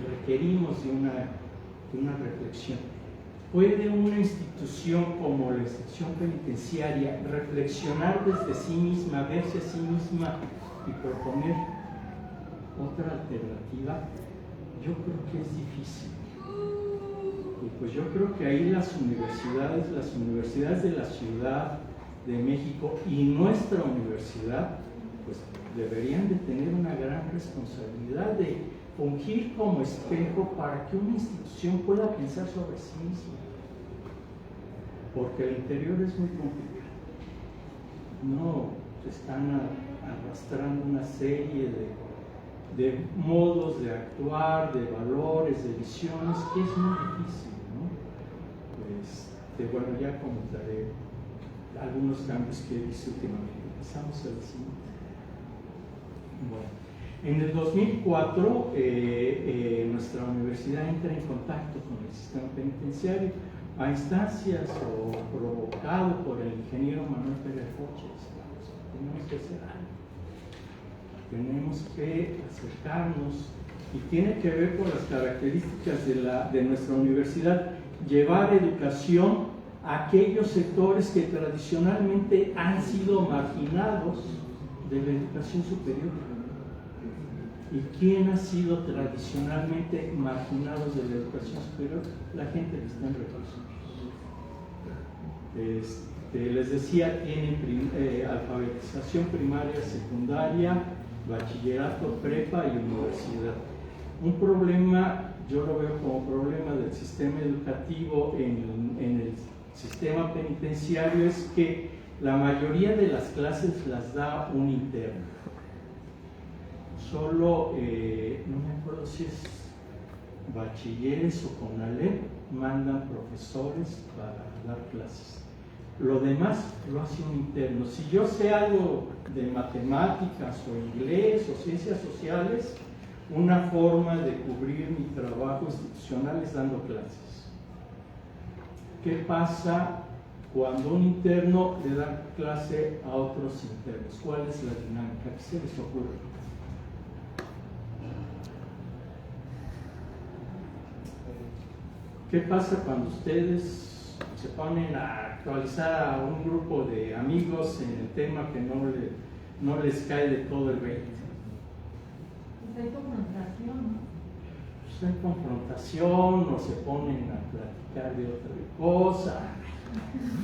requerimos de una reflexión. ¿Puede una institución como la institución penitenciaria reflexionar desde sí misma, verse a sí misma y proponer otra alternativa? Yo creo que es difícil. Y pues yo creo que ahí las universidades de la Ciudad de México y nuestra universidad, pues deberían de tener una gran responsabilidad de fungir como espejo para que una institución pueda pensar sobre sí misma, porque el interior es muy complicado. No están arrastrando una serie de modos de actuar, de valores, de visiones, que es muy difícil, ¿no? Bueno, ya comentaré algunos cambios que he visto últimamente. Pasamos al siguiente. Bueno, en el 2004 nuestra universidad entra en contacto con el sistema penitenciario a instancias o provocado por el ingeniero Manuel Pérez Rocha. Tenemos que hacer algo, tenemos que acercarnos y tiene que ver con las características de nuestra universidad, llevar educación a aquellos sectores que tradicionalmente han sido marginados de la educación superior. ¿Y quién ha sido tradicionalmente marginados de la educación superior? La gente que está en recursos. Les decía, tienen alfabetización primaria, secundaria, bachillerato, prepa y universidad. Un problema, yo lo veo como problema del sistema educativo en el sistema penitenciario, es que la mayoría de las clases las da un interno. Solo, no me acuerdo si es bachilleres o CONALEP, mandan profesores para dar clases. Lo demás lo hace un interno. Si yo sé algo de matemáticas o inglés o ciencias sociales, una forma de cubrir mi trabajo institucional es dando clases. ¿Qué pasa cuando un interno le da clase a otros internos? ¿Cuál es la dinámica? ¿Qué se les ocurre? ¿Qué pasa cuando ustedes se ponen a actualizar a un grupo de amigos en el tema que no les cae de todo el 20? Pues hay confrontación, ¿no? Pues hay confrontación, o se ponen a platicar de otra cosa.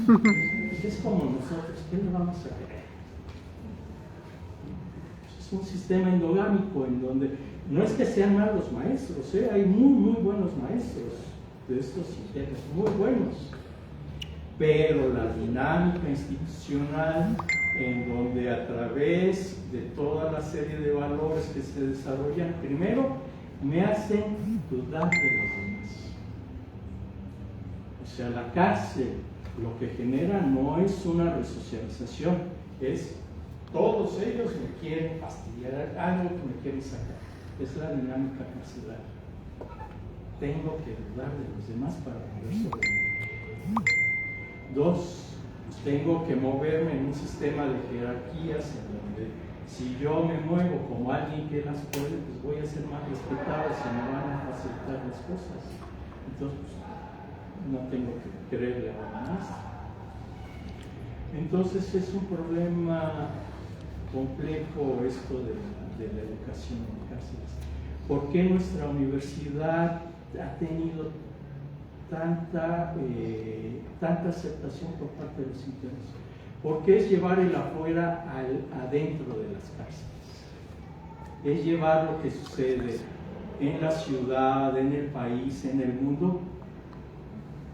Pues es como nosotros, ¿qué le vamos a querer? Es un sistema endogámico en donde no es que sean malos maestros, hay muy buenos maestros de estos sistemas, muy buenos, pero la dinámica institucional en donde a través de toda la serie de valores que se desarrollan, primero me hacen dudar de los demás. O sea, la cárcel lo que genera no es una resocialización, es todos ellos me quieren fastidiar, algo que me quieren sacar. Es la dinámica carcelaria. Tengo que dudar de los demás para poder sobrevivir. 2, tengo que moverme en un sistema de jerarquías en donde si yo me muevo como alguien que las puede, pues voy a ser más respetado, se me van a facilitar las cosas. Entonces, pues, no tengo que creerle a la maestra. Entonces es un problema complejo esto de la educación en cárceles. ¿Por qué nuestra universidad ha tenido tanta aceptación por parte de los internos? Porque es llevar el afuera adentro de las cárceles. Es llevar lo que sucede en la ciudad, en el país, en el mundo,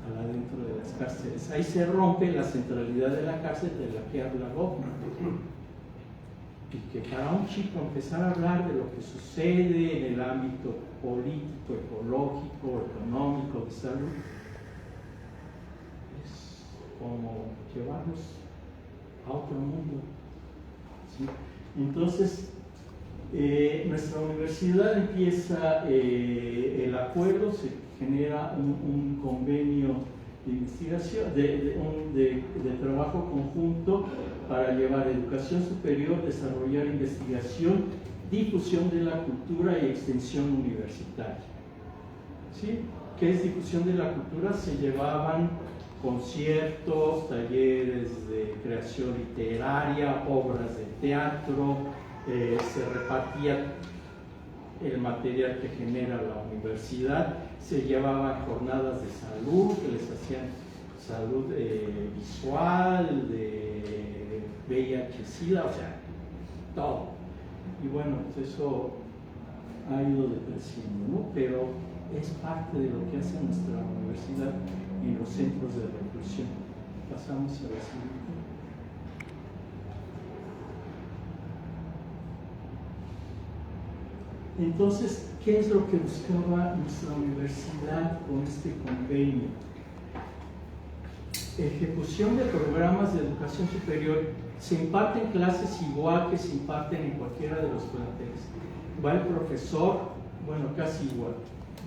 al adentro de las cárceles. Ahí se rompe la centralidad de la cárcel de la que habla Goffman. Y que para un chico empezar a hablar de lo que sucede en el ámbito político, ecológico, económico, de salud, es como llevarlos a otro mundo. ¿Sí? Entonces, nuestra universidad empieza el acuerdo, se genera un convenio de investigación, de trabajo conjunto para llevar educación superior, desarrollar investigación, difusión de la cultura y extensión universitaria. ¿Sí? ¿Qué es difusión de la cultura? Se llevaban conciertos, talleres de creación literaria, obras de teatro, se repartía el material que genera la universidad, se llevaban jornadas de salud que les hacían salud visual, de VIH-Sida, o sea, todo. Y bueno, pues eso ha ido decreciendo, ¿no? Pero es parte de lo que hace nuestra universidad en los centros de reclusión. Pasamos a la siguiente. Entonces, ¿qué es lo que buscaba nuestra universidad con este convenio? Ejecución de programas de educación superior. Se imparten clases igual que se imparten en cualquiera de los planteles. Va el profesor, bueno, casi igual.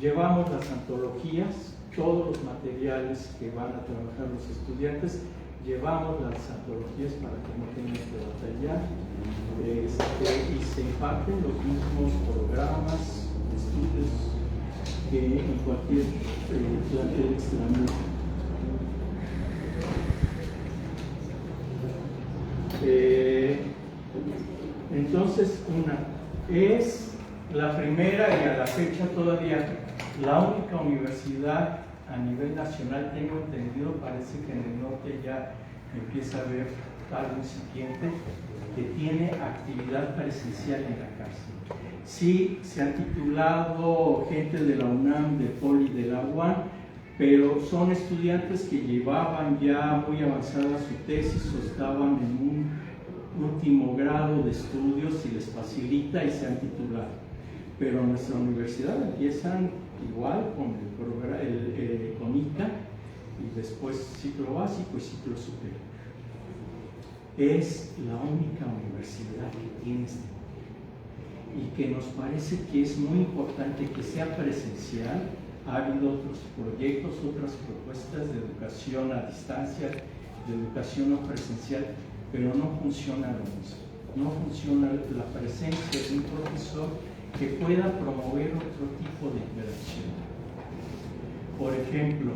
Llevamos las antologías, todos los materiales que van a trabajar los estudiantes, llevamos las antologías para que no tengan que batallar, y se imparten los mismos programas de estudios que en cualquier plantel extranjero. Entonces, es la primera y a la fecha todavía la única universidad a nivel nacional, tengo entendido, parece que en el norte ya empieza a haber algo incipiente, que tiene actividad presencial en la cárcel. Sí, se han titulado gente de la UNAM, de Poli, de la UAM, pero son estudiantes que llevaban ya muy avanzada su tesis o estaban en un último grado de estudios y les facilita y se han titulado. Pero en nuestra universidad empiezan igual con con ICA y después ciclo básico y ciclo superior. Es la única universidad que tiene este y que nos parece que es muy importante que sea presencial. Ha habido otros proyectos, otras propuestas de educación a distancia, de educación no presencial, pero no funciona lo mismo. No funciona la presencia de un profesor que pueda promover otro tipo de interacción. Por ejemplo,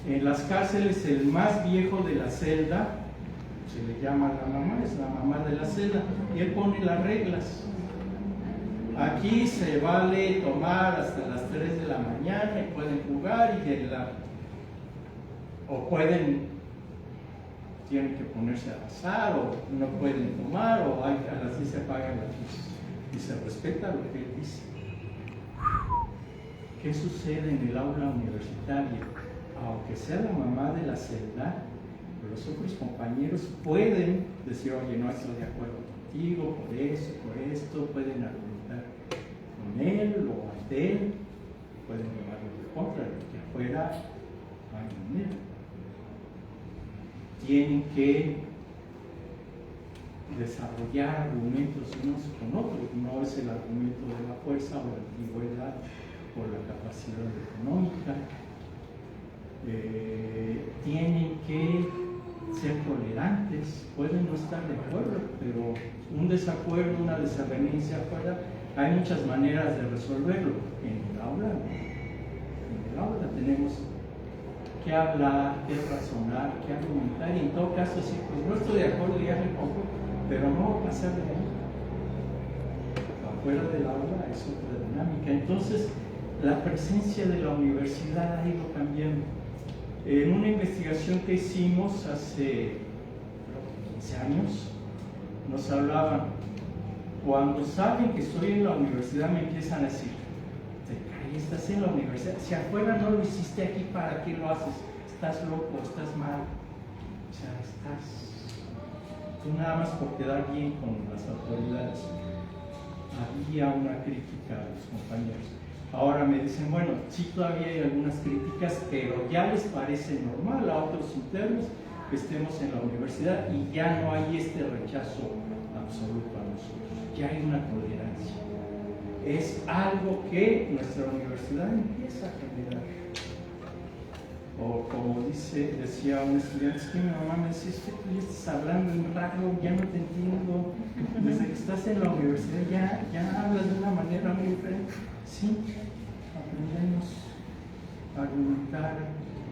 en las cárceles el más viejo de la celda, se le llama la mamá, es la mamá de la celda, y él pone las reglas. Aquí se vale tomar hasta las 3 de la mañana y pueden jugar o tienen que ponerse a azar o no pueden tomar o a las 10 se apagan las luces y se respeta lo que él dice. ¿Qué sucede en el aula universitaria? Aunque sea la mamá de la celda, los otros compañeros pueden decir, oye, no estoy de acuerdo contigo, por eso, por esto, pueden argumentar con él o ante él, pueden llevarlo de contra, porque afuera no hay manera. Tienen que desarrollar argumentos unos con otros, no es el argumento de la fuerza o la antigüedad o la capacidad económica. Tienen que ser tolerantes, pueden no estar de acuerdo, pero un desacuerdo, una desavenencia afuera, hay muchas maneras de resolverlo. En el aula no. En el aula tenemos que hablar, que razonar, que argumentar, y en todo caso, sí, pues no estoy de acuerdo, ya me pongo, pero no pasar de ahí. Afuera del aula es otra dinámica. Entonces, la presencia de la universidad ha ido cambiando. En una investigación que hicimos hace 15 años, nos hablaban, cuando saben que estoy en la universidad me empiezan a decir, estás en la universidad, si afuera no lo hiciste aquí, ¿para qué lo haces? Estás loco, estás mal, o sea, tú nada más por quedar bien con las autoridades. Había una crítica a los compañeros. Ahora me dicen, bueno, sí todavía hay algunas críticas, pero ya les parece normal a otros internos que estemos en la universidad y ya no hay este rechazo absoluto a nosotros, ya hay una tolerancia. Es algo que nuestra universidad empieza a generar. O como decía un estudiante, es que mi mamá me decía, es que tú ya estás hablando en raro, ya no te entiendo. Desde que estás en la universidad ya hablas de una manera muy diferente. Sí, aprendemos a argumentar,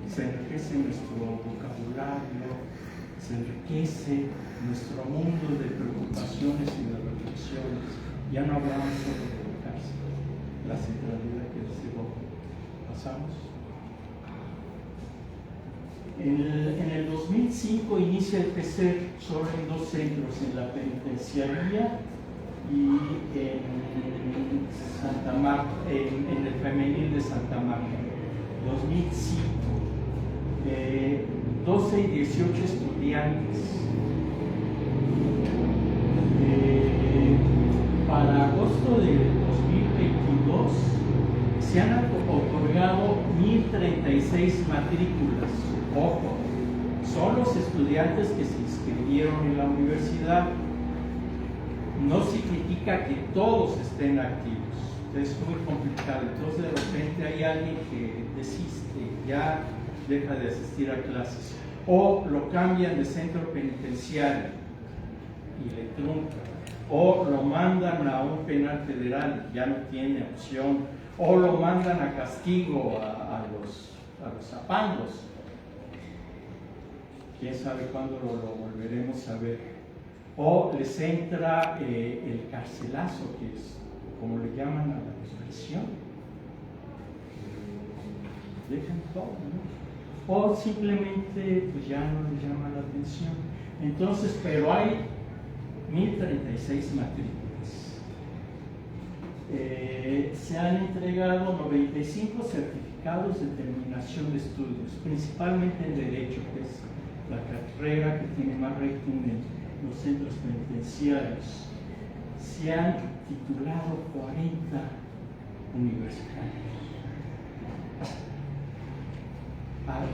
se enriquece nuestro vocabulario, se enriquece nuestro mundo de preocupaciones y de reflexiones. Ya no hablamos solo de la cárcel, la centralidad que desde pasamos. En el 2005 inicia el PECER solo en 2 centros, en la penitenciaría y en Santa Marta, en el femenil de Santa Marta. 2005, 12 y 18 estudiantes. Para agosto del 2022 se han otorgado 1,036 matrículas. Ojo, son los estudiantes que se inscribieron en la universidad. No significa que todos estén activos, es muy complicado. Entonces de repente hay alguien que desiste, ya deja de asistir a clases, o lo cambian de centro penitenciario y le truncan. o lo mandan a un penal federal, ya no tiene opción, o lo mandan a castigo a los zapangos. Quién sabe cuándo lo volveremos a ver. O les entra el carcelazo, que es como le llaman a la dispersión. Dejan todo, ¿no? O simplemente pues ya no les llama la atención. Entonces, pero hay 1036 matrículas. Se han entregado 95 certificados de terminación de estudios, principalmente en Derecho, que es la carrera que tiene más rating en los centros penitenciarios. Se han titulado 40 universitarios.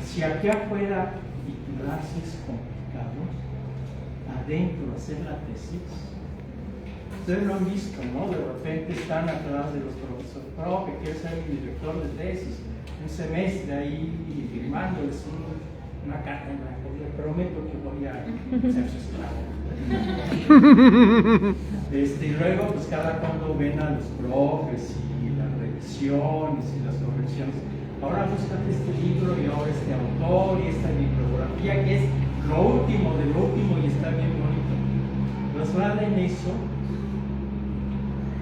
Si aquí afuera titularse es complicado, adentro hacer la tesis, ustedes lo han visto, ¿no? De repente están atrás de los profesores, profe, quiero ser mi director de tesis, un semestre ahí firmándoles una carta en blanco, le prometo que voy a ser su esclavo. Y luego, pues cada cuando ven a los profes y las revisiones y las correcciones, ahora búscate este libro y ahora este autor y esta bibliografía que es lo último de lo último y está bien bonito. Trasladen eso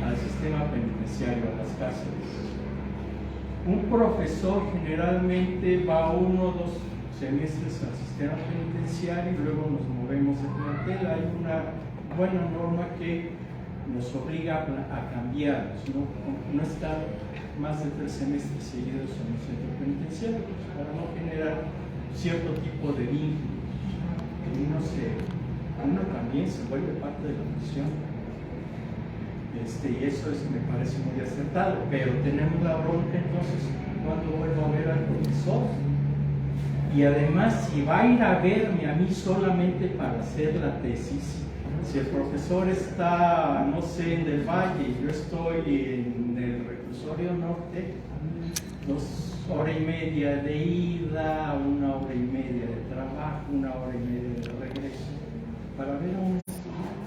al sistema penitenciario, a las cárceles. Un profesor generalmente va 1 o 2 semestres al sistema penitenciario y luego nos movemos de plantel. Hay una buena norma que nos obliga a cambiarnos, no estar más de 3 semestres seguidos en un centro penitenciario, pues, para no generar cierto tipo de vínculos. Uno también se vuelve parte de la prisión. Y eso me parece muy acertado, pero tenemos la bronca entonces cuando vuelvo a ver al profesor. Y además, si va a ir a verme a mí solamente para hacer la tesis, si el profesor está, no sé, en Del Valle y yo estoy en el reclusorio norte, 2 horas y media de ida, 1 hora y media de trabajo, 1 hora y media de regreso, para ver a un estudiante.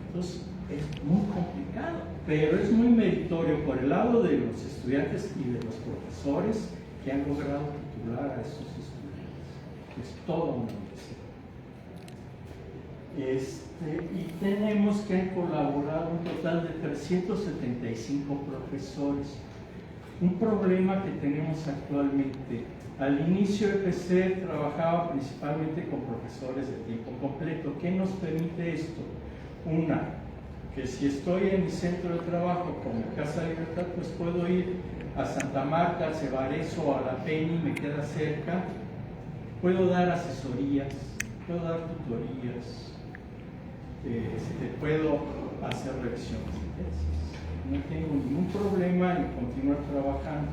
Entonces, es muy complicado, pero es muy meritorio por el lado de los estudiantes y de los profesores que han logrado titular a esos estudiantes. Es toda una universidad. Y tenemos que han colaborado un total de 375 profesores. Un problema que tenemos actualmente, al inicio EPC trabajaba principalmente con profesores de tiempo completo. ¿Qué nos permite esto? Una, que si estoy en mi centro de trabajo como Casa Libertad, pues puedo ir a Santa Marta, al Cebarezo, a La Peni, me queda cerca, puedo dar asesorías, puedo dar tutorías, puedo hacer revisiones de tesis. No tengo ningún problema en continuar trabajando.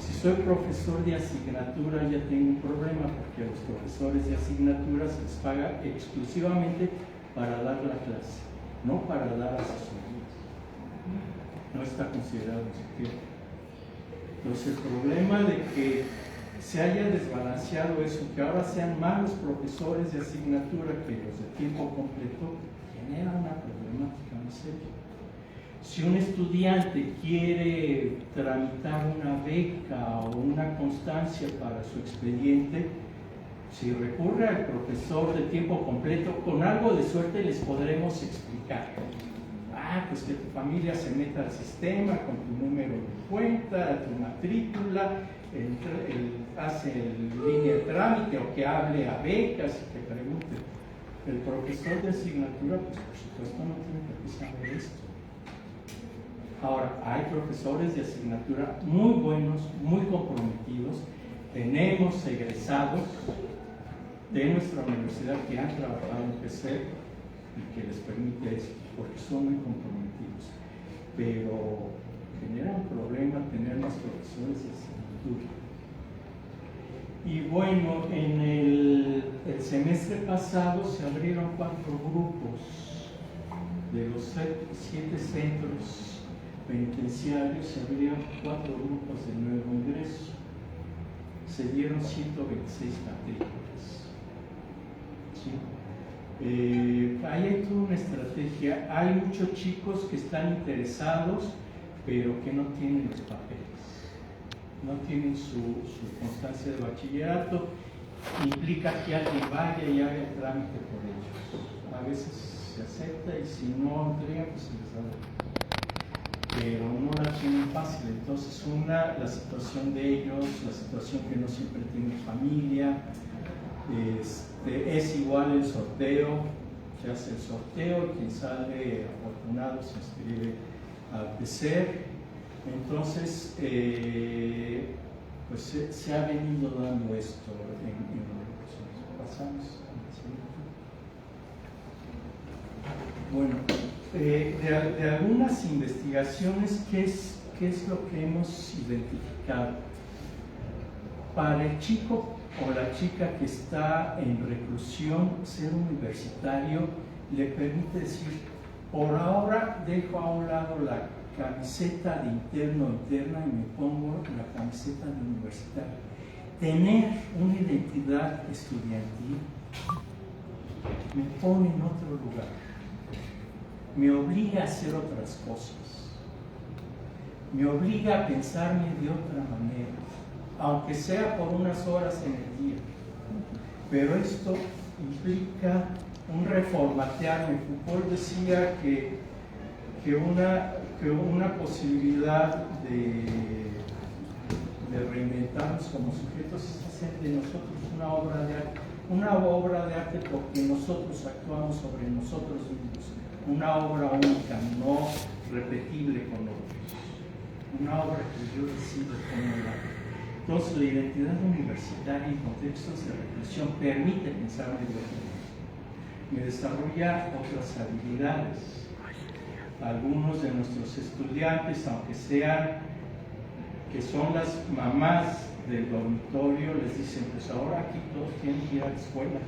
Si soy profesor de asignatura ya tengo un problema porque a los profesores de asignatura se les paga exclusivamente para dar la clase, no para dar asesorías. No está considerado ni siquiera. Entonces el problema de que se haya desbalanceado eso, que ahora sean más los profesores de asignatura que los de tiempo completo, genera una problemática muy seria. Si un estudiante quiere tramitar una beca o una constancia para su expediente, si recurre al profesor de tiempo completo, con algo de suerte les podremos explicar. Pues que tu familia se meta al sistema con tu número de cuenta, tu matrícula, hace línea de trámite o que hable a becas y que pregunte. El profesor de asignatura, pues por supuesto no tiene por qué saber esto. Ahora, hay profesores de asignatura muy buenos, muy comprometidos. Tenemos egresados de nuestra universidad que han trabajado en PC y que les permite eso, porque son muy comprometidos. Pero genera un problema tener más profesores de asignatura. Y bueno, en el semestre pasado se abrieron 4 grupos. De los 7 centros penitenciarios se abrieron 4 grupos de nuevo ingreso. Se dieron 126 matrículas. ¿Sí? Ahí hay toda una estrategia. Hay muchos chicos que están interesados, pero que no tienen los papeles, no tienen su constancia de bachillerato. Implica que alguien vaya y haga el trámite por ellos. A veces se acepta y si no entrega, pues se les da. Pero no la tienen fácil. Entonces, la situación de ellos, la situación que no siempre tienen familia. Es igual el sorteo, se hace el sorteo y quien sale afortunado se inscribe al PECER. Entonces, pues se ha venido dando esto en los recursos. Pasamos al siguiente. Bueno, de algunas investigaciones, ¿qué es lo que hemos identificado? Para el chico o la chica que está en reclusión, ser universitario le permite decir, por ahora dejo a un lado la camiseta de interno o interna y me pongo la camiseta de universitario. Tener una identidad estudiantil me pone en otro lugar, me obliga a hacer otras cosas, me obliga a pensarme de otra manera, aunque sea por unas horas en el día. Pero esto implica un reformatearme. Foucault decía que una posibilidad de reinventarnos como sujetos es hacer de nosotros una obra de arte porque nosotros actuamos sobre nosotros mismos, una obra única, no repetible con otros, una obra que yo decido cómo la. Entonces, la identidad universitaria en contextos de reflexión permite pensarme de otra manera, me desarrolla otras habilidades. Algunos de nuestros estudiantes, aunque sean que son las mamás del dormitorio, les dicen, pues ahora aquí todos tienen que ir a la escuela,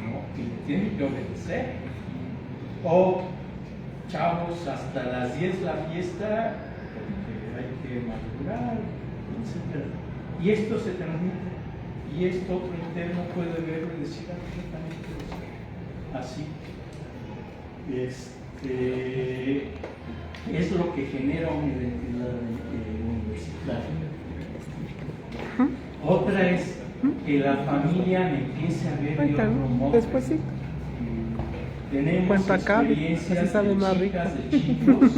¿no? Y tienen que obedecer. O, chavos, hasta las 10 la fiesta, porque hay que madurar, etc. Y esto se transmite, y esto otro interno puede verlo y decir, yo también quiero ser así. Es lo que genera una identidad universitaria. Otra es que la familia me empiece a ver de otro modo. Después sí. Tenemos experiencias de chicas, de chicos,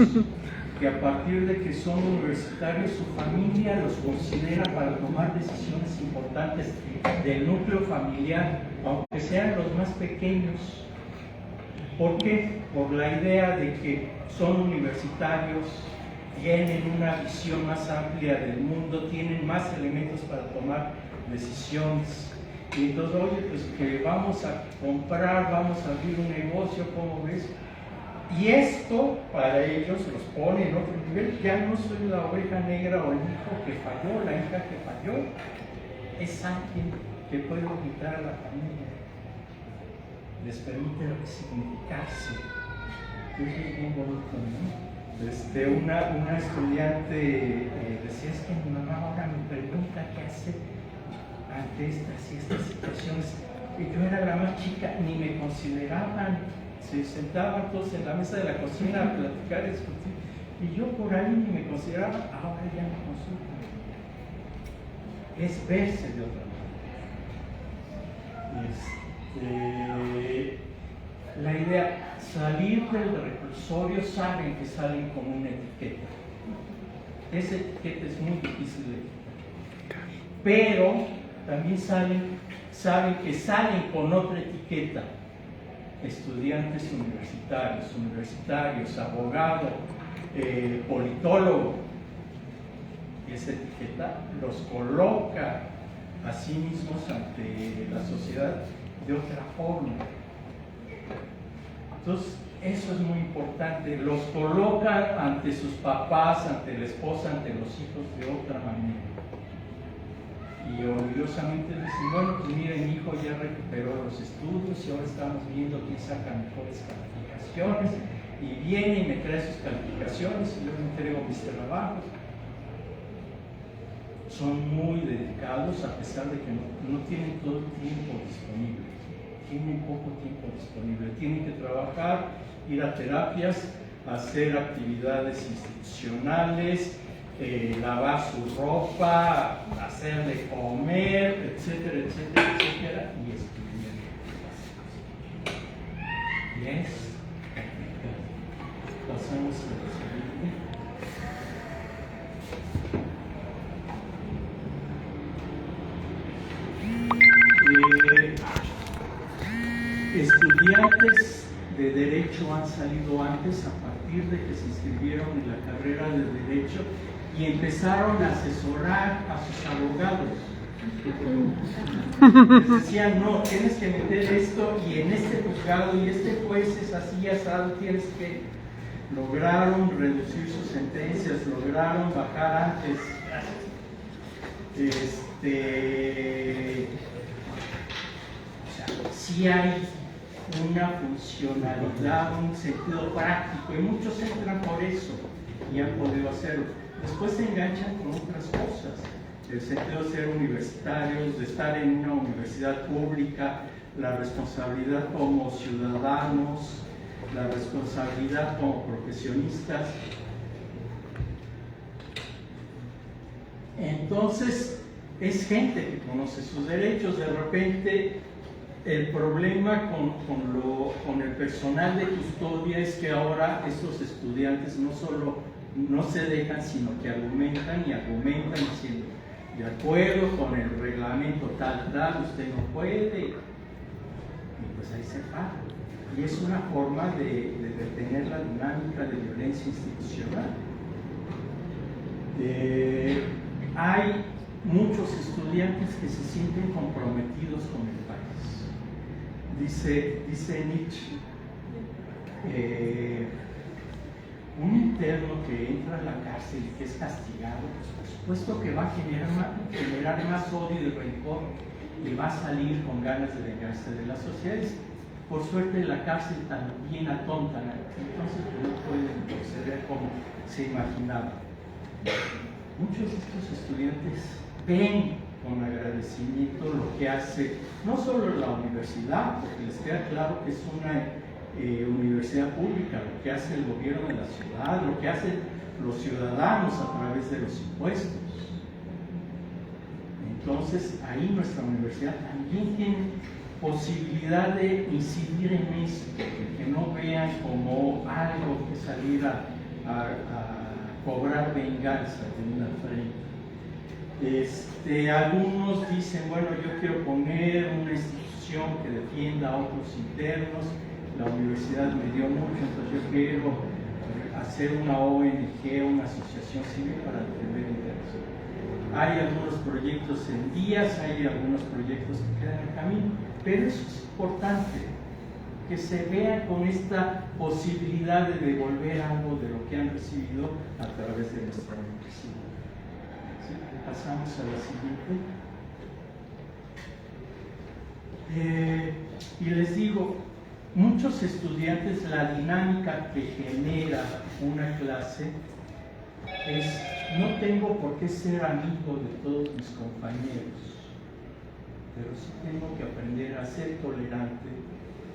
que a partir de que son universitarios, su familia los considera para tomar decisiones importantes del núcleo familiar, aunque sean los más pequeños. ¿Por qué? Por la idea de que son universitarios, tienen una visión más amplia del mundo, tienen más elementos para tomar decisiones. Y entonces, oye, pues que vamos a comprar, vamos a abrir un negocio, ¿cómo ves? Y esto para ellos los pone en otro nivel. Ya no soy la oveja negra o el hijo que falló, la hija que falló. Es alguien que puede invitar a la familia. Les permite significarse. Es bien bonito, ¿no? Una estudiante decía, es que mi mamá ahora me pregunta qué hacer ante estas situaciones. Y yo era la más chica, ni me consideraban. Se sentaban todos en la mesa de la cocina a platicar, a discutir, y yo por ahí ni me consideraba, ahora ya me consultan. Es verse de otra manera. La idea, salir del reclusorio, saben que salen con una etiqueta. Esa etiqueta es muy difícil de quitar. Pero también saben que salen con otra etiqueta. Estudiantes universitarios, abogado, politólogo. Esa etiqueta los coloca a sí mismos ante la sociedad de otra forma. Entonces, eso es muy importante. Los coloca ante sus papás, ante la esposa, ante los hijos de otra manera. Y orgullosamente dicen, bueno, pues miren, mi hijo ya recuperó los estudios y ahora estamos viendo quién saca mejores calificaciones, y viene y me trae sus calificaciones y yo le entrego mis trabajos. Son muy dedicados a pesar de que no tienen todo el tiempo disponible. tienen poco tiempo disponible. Tienen que trabajar, ir a terapias, hacer actividades institucionales, lavar su ropa, hacerle comer, etcétera, etcétera, etcétera, y estudiar. Yes. Pasamos a lo siguiente. Estudiantes de Derecho han salido antes a partir de que se inscribieron en la carrera de Derecho y empezaron a asesorar a sus abogados. Les decían, no, tienes que meter esto y en este juzgado y este juez es así asado, tienes que... Lograron reducir sus sentencias, lograron bajar antes. Sí hay una funcionalidad, un sentido práctico, y muchos entran por eso y han podido hacerlo. Después se enganchan con otras cosas, el sentido de ser universitarios, de estar en una universidad pública, la responsabilidad como ciudadanos, la responsabilidad como profesionistas. Entonces, es gente que conoce sus derechos. De repente, el problema con el personal de custodia es que ahora estos estudiantes no solo no se dejan, sino que argumentan y argumentan diciendo, de acuerdo con el reglamento tal, usted no puede. Y pues ahí se para. Y es una forma de detener la dinámica de violencia institucional. Hay muchos estudiantes que se sienten comprometidos con el país. Dice Nietzsche, un interno que entra a la cárcel y que es castigado, por supuesto que va a generar más odio y rencor y va a salir con ganas de vengarse de la sociedad. Por suerte la cárcel también atonta, entonces no pueden proceder como se imaginaba. Muchos de estos estudiantes ven con agradecimiento lo que hace no solo la universidad, porque les queda claro que es una universidad pública, lo que hace el gobierno de la ciudad, lo que hacen los ciudadanos a través de los impuestos. Entonces ahí nuestra universidad también tiene posibilidad de incidir en esto, que no vean como algo que salir a cobrar venganza de una frente. Algunos dicen, bueno, yo quiero poner una institución que defienda a otros internos, la universidad me dio mucho, entonces yo quiero hacer una ONG, una asociación civil para defender internos. Hay algunos proyectos en vías, hay algunos proyectos que quedan en camino, pero eso es importante, que se vea con esta posibilidad de devolver algo de lo que han recibido a través de nuestra universidad. ¿Sí? Pasamos a la siguiente. Y les digo, muchos estudiantes, la dinámica que genera una clase es: no tengo por qué ser amigo de todos mis compañeros, pero sí tengo que aprender a ser tolerante,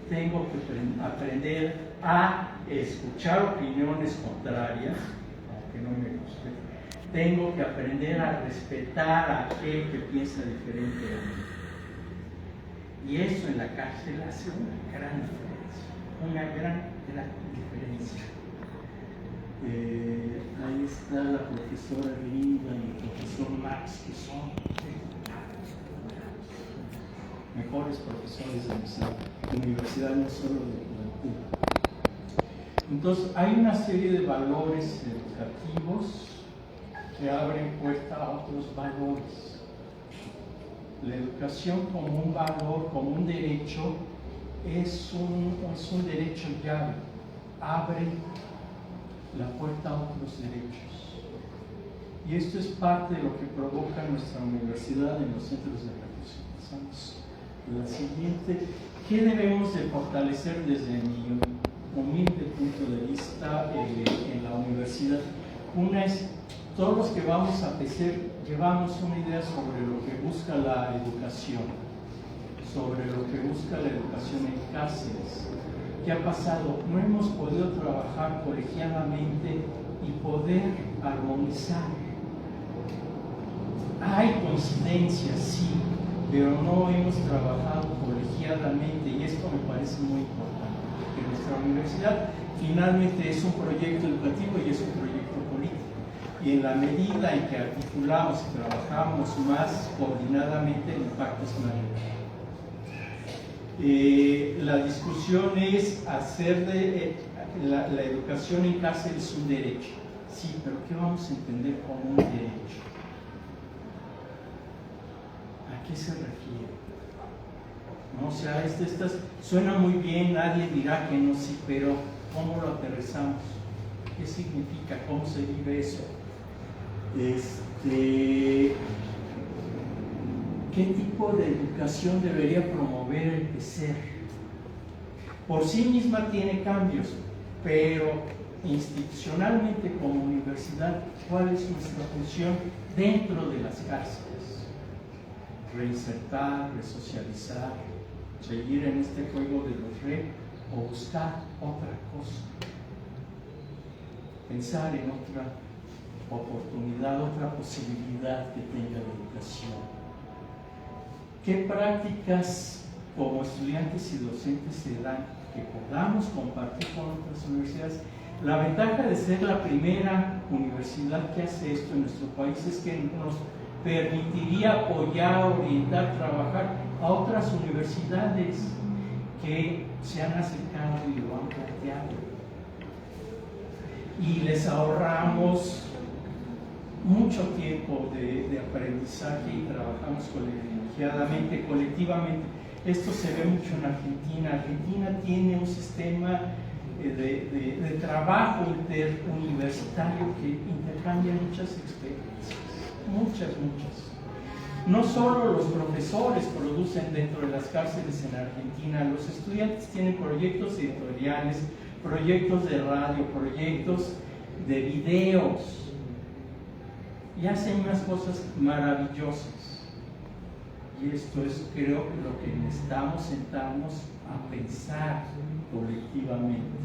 tengo que aprender a escuchar opiniones contrarias, aunque no me guste, tengo que aprender a respetar a aquel que piensa diferente a mí. Y eso en la cárcel hace una gran diferencia. Ahí está la profesora Linda y el profesor Max, que son mejores profesores de nuestra universidad, no solo de Cuba. Entonces, hay una serie de valores educativos que abren puerta a otros valores. La educación como un valor, como un derecho, es un derecho llave, abre la puerta a otros derechos. Y esto es parte de lo que provoca nuestra universidad en los centros de recursos. Pasamos a la siguiente. ¿Qué debemos de fortalecer desde mi humilde punto de vista en la universidad? Una es, todos los que vamos a PECER llevamos una idea sobre lo que busca la educación. sobre lo que busca la educación en cárceles. ¿Qué ha pasado? No hemos podido trabajar colegiadamente y poder armonizar. Hay coincidencias, sí, pero no hemos trabajado colegiadamente y esto me parece muy importante, porque nuestra universidad finalmente es un proyecto educativo y es un proyecto político. Y en la medida en que articulamos y trabajamos más coordinadamente, el impacto es mayor. La discusión es hacer de la educación en cárceles un derecho. Sí, pero ¿qué vamos a entender como un derecho? ¿A qué se refiere? ¿No? O sea, suena muy bien, nadie dirá que no, sí, pero ¿cómo lo aterrizamos? ¿Qué significa? ¿Cómo se vive eso? ¿Qué tipo de educación debería promover el PECER? Por sí misma tiene cambios, pero institucionalmente como universidad, ¿cuál es nuestra función dentro de las cárceles? Reinsertar, resocializar, seguir en este juego de los o buscar otra cosa, pensar en otra oportunidad, otra posibilidad que tenga la educación. ¿Qué prácticas como estudiantes y docentes se dan que podamos compartir con otras universidades? La ventaja de ser la primera universidad que hace esto en nuestro país es que nos permitiría apoyar, orientar, trabajar a otras universidades que se han acercado y lo han planteado. Y les ahorramos mucho tiempo de aprendizaje y trabajamos colegiadamente, colectivamente. Esto se ve mucho en Argentina. Argentina tiene un sistema de trabajo interuniversitario que intercambia muchas experiencias, muchas. No solo los profesores producen dentro de las cárceles en Argentina, los estudiantes tienen proyectos editoriales, proyectos de radio, proyectos de videos y hacen unas cosas maravillosas. Y esto es, creo, lo que necesitamos sentarnos a pensar colectivamente.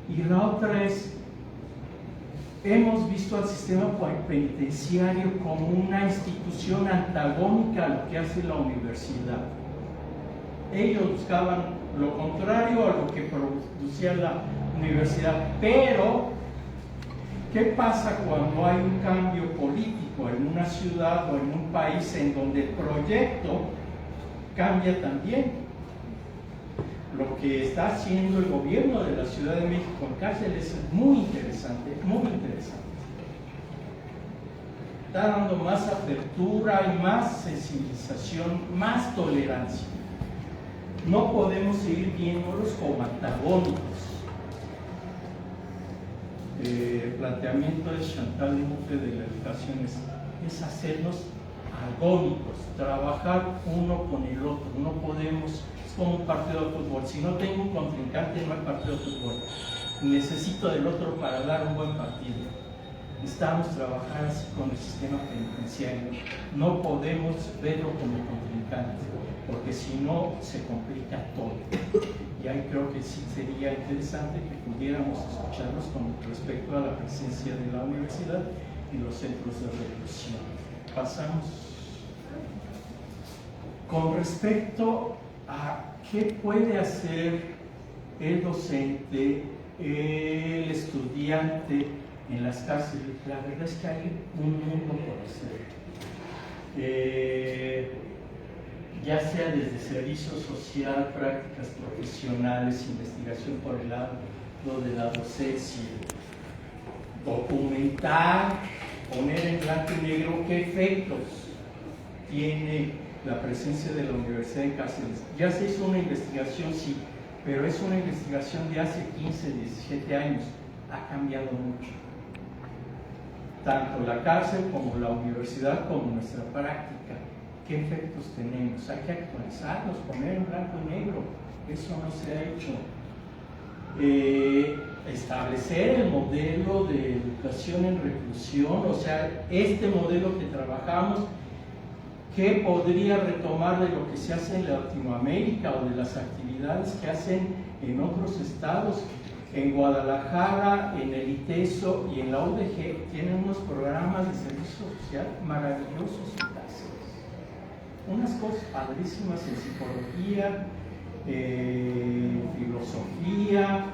Y la otra es, hemos visto al sistema penitenciario como una institución antagónica a lo que hace la universidad. Ellos buscaban lo contrario a lo que producía la universidad, pero ¿qué pasa cuando hay un cambio político en una ciudad o en un país en donde el proyecto cambia también? Lo que está haciendo el gobierno de la Ciudad de México en cárceles es muy interesante, muy interesante. Está dando más apertura y más sensibilización, más tolerancia. No podemos seguir viéndolos como antagónicos. El planteamiento de Chantal Mouffe de la educación es hacernos agónicos, trabajar uno con el otro. No podemos, es como un partido de fútbol. Si no tengo un contrincante, no hay partido de fútbol. Necesito del otro para dar un buen partido. Necesitamos trabajar así con el sistema penitenciario. No podemos verlo como contrincante, porque si no se complica todo. Y ahí creo que sí sería interesante que pudiéramos escucharlos con respecto a la presencia de la universidad y los centros de reclusión. Pasamos. Con respecto a qué puede hacer el docente, el estudiante en las cárceles, la verdad es que hay un mundo por hacer. Ya sea desde servicio social, prácticas profesionales, investigación por el lado de la docencia, documentar, poner en blanco y negro qué efectos tiene la presencia de la universidad en cárceles. Ya se hizo una investigación, sí, pero es una investigación de hace 15, 17 años. Ha cambiado mucho. Tanto la cárcel como la universidad, como nuestra práctica. ¿Qué efectos tenemos? Hay que actualizarlos, poner en blanco y negro. Eso no se ha hecho. Establecer el modelo de educación en reclusión, o sea, este modelo que trabajamos, ¿Qué podría retomar de lo que se hace en Latinoamérica o de las actividades que hacen en otros estados? En Guadalajara, en el ITESO y en la UDG tienen unos programas de servicio social maravillosos y clásicos. Unas cosas padrísimas en psicología, filosofía,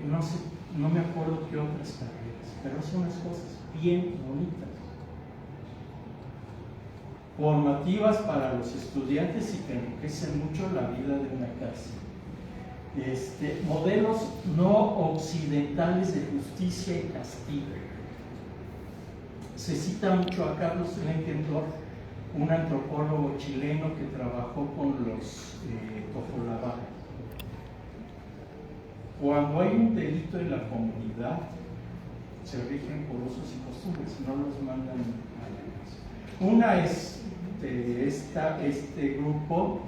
no sé, no me acuerdo qué otras carreras, pero son unas cosas bien bonitas, formativas para los estudiantes y que enriquecen mucho la vida de una cárcel. Modelos no occidentales de justicia y castigo. Se cita mucho a Carlos Lenkendorf, un antropólogo chileno que trabajó con los Tofolabá. Cuando hay un delito en la comunidad, se rigen por usos y costumbres, no los mandan a la cárcel. Una es de este grupo,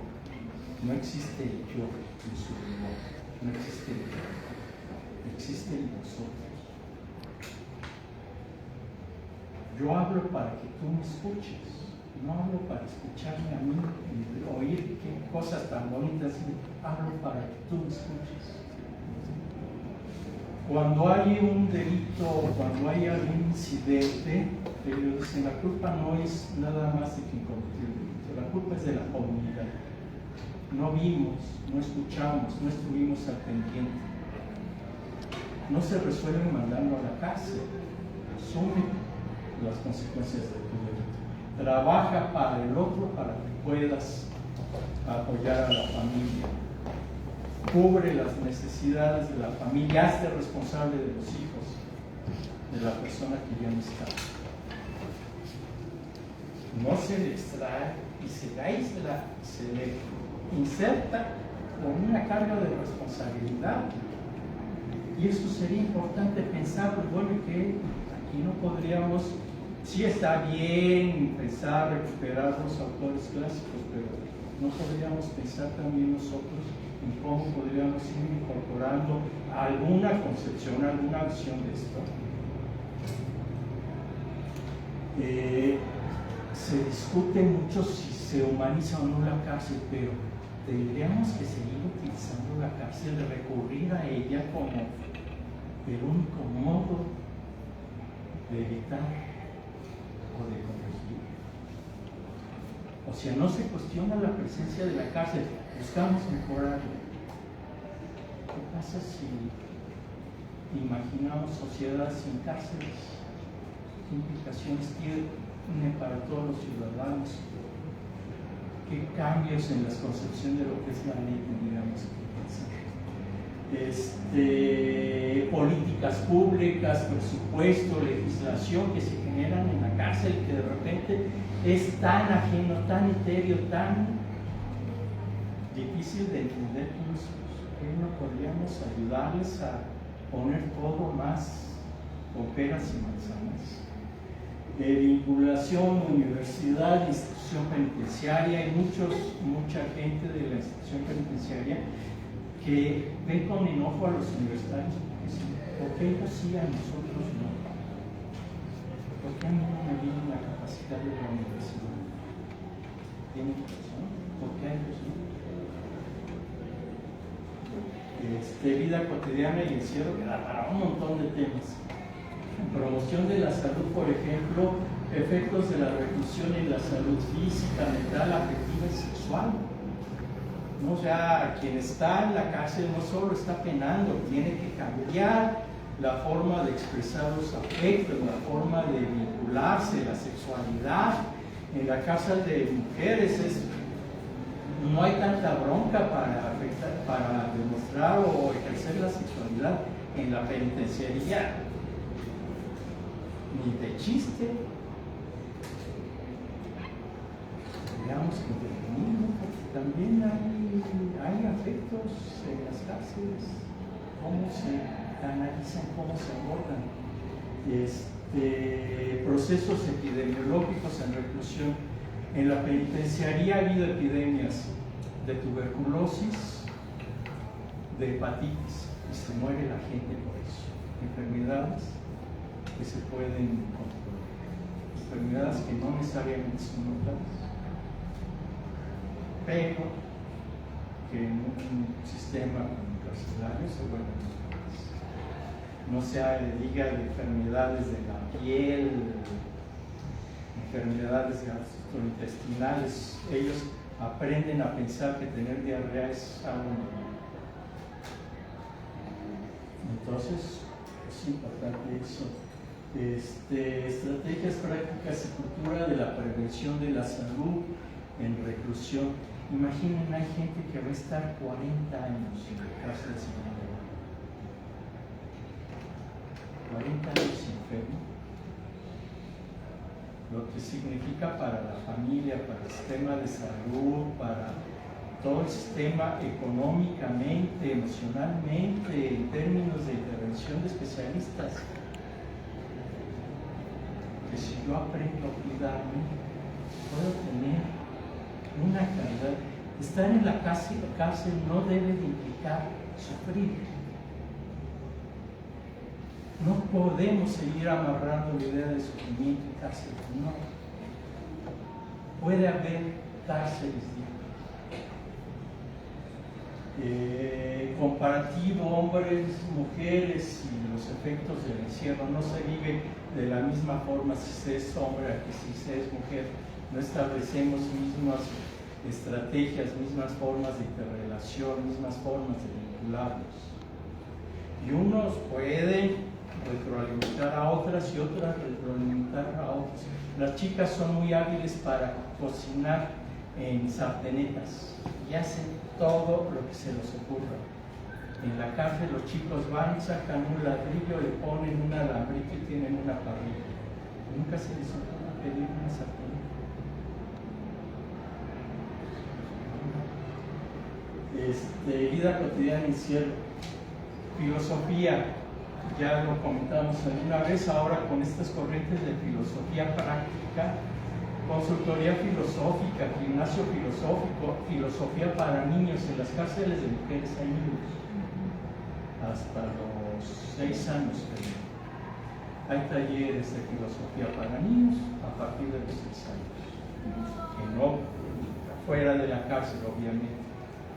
no existe el yo en su lenguaje, no existe el yo, existe el nosotros. Yo hablo para que tú me escuches, no hablo para escucharme a mí y oír qué cosas tan bonitas, hablo para que tú me escuches. Cuando hay un delito, cuando hay algún incidente, ellos dicen, la culpa no es nada más de quien cometió el delito, la culpa es de la comunidad. No vimos, no escuchamos, no estuvimos al pendiente. No se resuelve mandando a la cárcel, asume las consecuencias de tu delito. Trabaja para el otro para que puedas apoyar a la familia. Cubre las necesidades de la familia, hazte responsable de los hijos, de la persona que ya no está. No se le extrae y se le aísla, se le inserta con una carga de responsabilidad. Y eso sería importante pensar, pues bueno, que aquí no podríamos, sí está bien pensar, recuperar los autores clásicos, pero no podríamos pensar también nosotros en cómo podríamos ir incorporando alguna concepción, alguna visión de esto. Se discute mucho si se humaniza o no la cárcel, pero tendríamos que seguir utilizando la cárcel, recurrir a ella como el único modo de evitar o de corregir. O sea, no se cuestiona la presencia de la cárcel, buscamos mejorarla. ¿Qué pasa si imaginamos sociedades sin cárceles? ¿Qué implicaciones tiene para todos los ciudadanos? ¿Qué cambios en la concepción de lo que es la ley tendríamos que pensar? Políticas públicas, presupuesto, legislación que se generan en la cárcel, que de repente es tan ajeno, tan etéreo, tan difícil de entender que no podríamos ayudarles a poner todo más con peras y manzanas. Vinculación, universidad, institución penitenciaria, hay mucha gente de la institución penitenciaria que ven con enojo a los universitarios porque dicen, ¿por qué ellos sí a nosotros no? ¿Por qué a mí no me viene la capacidad de la universidad? ¿Tienen razón? ¿Por qué a ellos no? Vida cotidiana y encierro que da para un montón de temas. Promoción de la salud, por ejemplo, efectos de la reclusión en la salud física, mental, afectiva y sexual. ¿No? O sea, quien está en la cárcel no solo está penando, tiene que cambiar la forma de expresar los afectos, la forma de vincularse, la sexualidad. En la cárcel de mujeres no hay tanta bronca para demostrar o ejercer la sexualidad. En la penitenciaría ni de chiste. Veamos que intervenimos, porque también hay afectos en las cárceles, cómo se analizan, cómo se abordan. Procesos epidemiológicos en reclusión. En la penitenciaría ha habido epidemias de tuberculosis, de hepatitis, y se muere la gente por eso. Enfermedades que se pueden controlar. enfermedades que no necesariamente son mortales, pero que en un sistema carcelario se vuelven mortales. No se diga de enfermedades de la piel, enfermedades gastrointestinales. Ellos aprenden a pensar que tener diarrea es algo normal. Entonces, es importante eso. Estrategias prácticas y cultura de la prevención de la salud en reclusión. Imaginen, hay gente que va a estar 40 años en la cárcel de Sinaloa. 40 años enfermo. Lo que significa para la familia, para el sistema de salud, para todo el sistema económicamente, emocionalmente, en términos de intervención de especialistas. Que si yo aprendo a cuidarme, puedo tener una calidad. Estar en la cárcel no debe de implicar sufrir. No podemos seguir amarrando la idea de sufrimiento y cárcel. No. Puede haber cárceles comparativo, hombres, mujeres y los efectos del encierro. No se vive de la misma forma si se es hombre que si se es mujer. No establecemos mismas estrategias, mismas formas de interrelación, mismas formas de vincularnos. Y unos pueden retroalimentar a otras y otras retroalimentar a otros. Las chicas son muy hábiles para cocinar en sartenetas y hacen todo lo que se les ocurra. En la cárcel los chicos van, sacan un ladrillo, le ponen un alambrito y tienen una parrilla. Nunca se les ocurre pedir una sartén. Vida cotidiana y cielo. Filosofía, ya lo comentamos alguna vez, ahora con estas corrientes de filosofía práctica, consultoría filosófica, gimnasio filosófico, filosofía para niños. En las cárceles de mujeres hay niños hasta los 6 años. Hay talleres de filosofía para niños a partir de los 6 años, que no fuera de la cárcel, obviamente,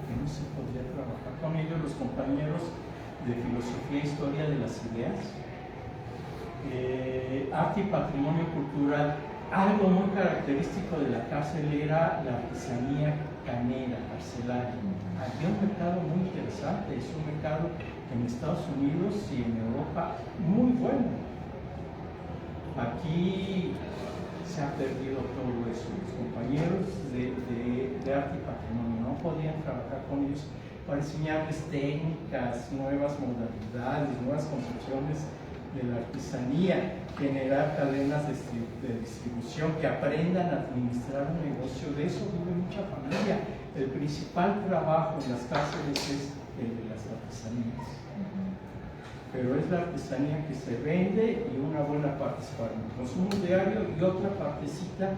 que no se podría trabajar con ellos. Los compañeros de filosofía e historia de las ideas, arte y patrimonio cultural. Algo muy característico de la cárcel era la artesanía canera, carcelaria. Había un mercado muy interesante, es un mercado en Estados Unidos y en Europa muy bueno. Aquí se ha perdido todo eso. Los compañeros de arte y patrimonio no podían trabajar con ellos para enseñarles técnicas, nuevas modalidades, nuevas concepciones de la artesanía, generar cadenas de distribución, que aprendan a administrar un negocio. De eso vive mucha familia. El principal trabajo en las cárceles es el de las artesanías. Pero es la artesanía que se vende y una buena parte es para el consumo diario y otra partecita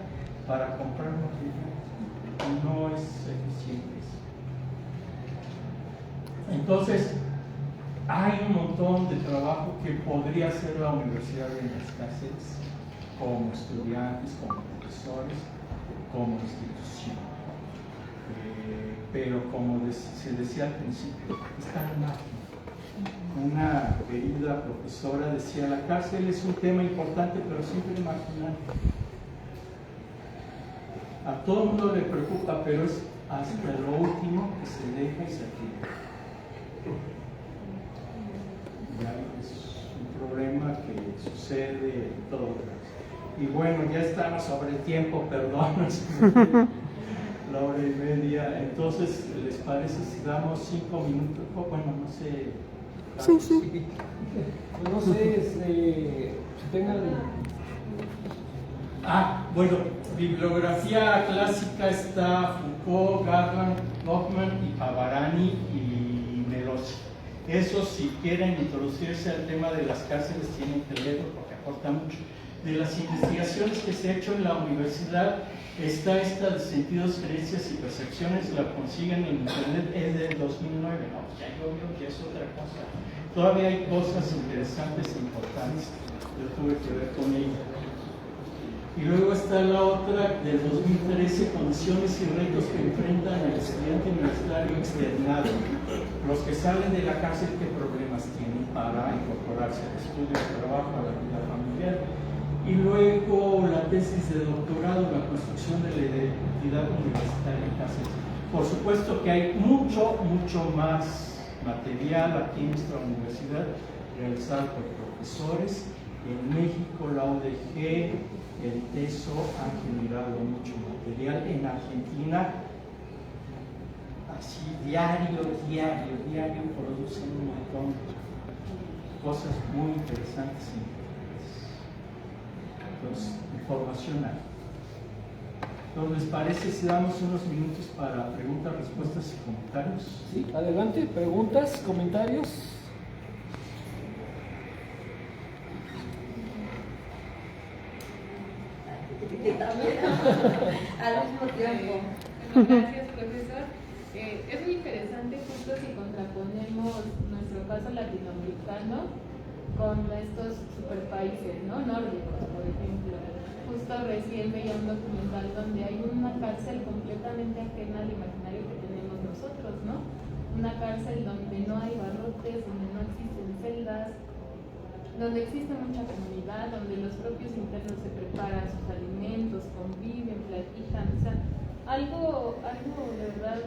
para comprar material. No es eficiente eso. Entonces, hay un montón de trabajo que podría hacer la universidad en las cárceles, como estudiantes, como profesores, como institución. Pero como se decía al principio, está la máquina. Una querida profesora decía, la cárcel es un tema importante, pero siempre marginal. A todo el mundo le preocupa, pero es hasta lo último que se deja y se tira. Ya es un problema que sucede en todo caso. Y bueno, ya estamos sobre el tiempo, perdón, la hora y media. Entonces, ¿les parece si damos 5 minutos? Bueno, no sé. Sí. No sé si tengan... Bueno, bibliografía clásica está Foucault, Garland, Goffman y Pavarani y Melosi. Eso, si quieren introducirse al tema de las cárceles, tienen que leerlo porque aporta mucho. De las investigaciones que se ha hecho en la universidad, está esta de sentidos, creencias y percepciones, la consiguen en internet, es del 2009, no, ya llovió, ya es otra cosa. Todavía hay cosas interesantes e importantes, yo tuve que ver con ella. Y luego está la otra del 2013, condiciones y retos que enfrentan el estudiante universitario externado. Los que salen de la cárcel, qué problemas tienen para incorporarse al estudio, al trabajo, a la vida familiar. Y luego la tesis de doctorado, la construcción de la identidad universitaria en cárcel. Por supuesto que hay mucho más material aquí en nuestra universidad, realizado por profesores. En México, la UDG, el TESO han generado mucho material. En Argentina, así diario producen un montón de cosas muy interesantes y importantes. Entonces, información hay. Entonces, ¿les parece si damos unos minutos para preguntas, respuestas y comentarios? Sí, adelante, preguntas, comentarios. Al mismo tiempo. Gracias, profesor. Es muy interesante justo si contraponemos nuestro caso latinoamericano con estos superpaíses, ¿no? Nórdicos, por ejemplo. Justo recién veía un documental donde hay una cárcel completamente ajena al imaginario que tenemos nosotros, ¿no? Una cárcel donde no hay barrotes, donde no existen celdas, donde existe mucha comunidad, donde los propios internos se preparan sus alimentos, conviven, platican, o sea, algo de verdad,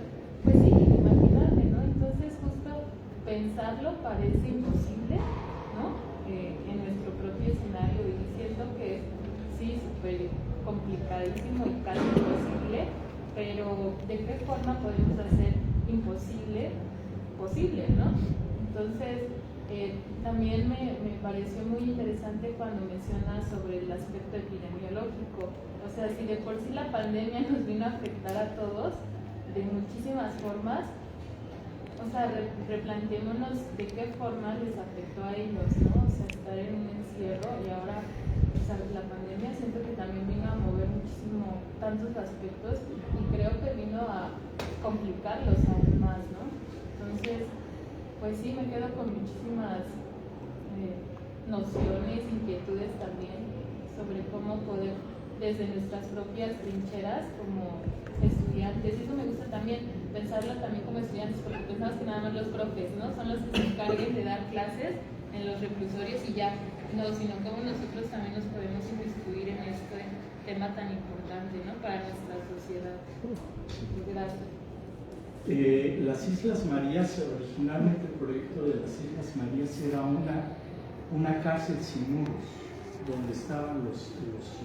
pues sí, inimaginable, ¿no? Entonces justo pensarlo parece imposible, ¿no? En nuestro propio escenario, y siento que sí, súper complicadísimo y casi imposible, pero ¿de qué forma podemos hacer imposible posible, ¿no? Entonces, también me pareció muy interesante cuando menciona sobre el aspecto epidemiológico. O sea, si de por sí la pandemia nos vino a afectar a todos de muchísimas formas, o sea, replanteémonos de qué forma les afectó a ellos, ¿no? O sea, estar en un encierro y ahora, o sea, la pandemia siento que también vino a mover muchísimo tantos aspectos y creo que vino a complicarlos aún más, ¿no? Entonces, pues sí, me quedo con muchísimas nociones, inquietudes también sobre cómo poder, desde nuestras propias trincheras como estudiantes, y eso me gusta también, pensarlo también como estudiantes, porque pensamos que nada más los profes, ¿no? Son los que se encarguen de dar clases en los reclusorios y ya, no, sino cómo nosotros también nos podemos inmiscuir en este tema tan importante, ¿no? Para nuestra sociedad. Gracias. Las Islas Marías, originalmente el proyecto de las Islas Marías era una cárcel sin muros, donde estaban los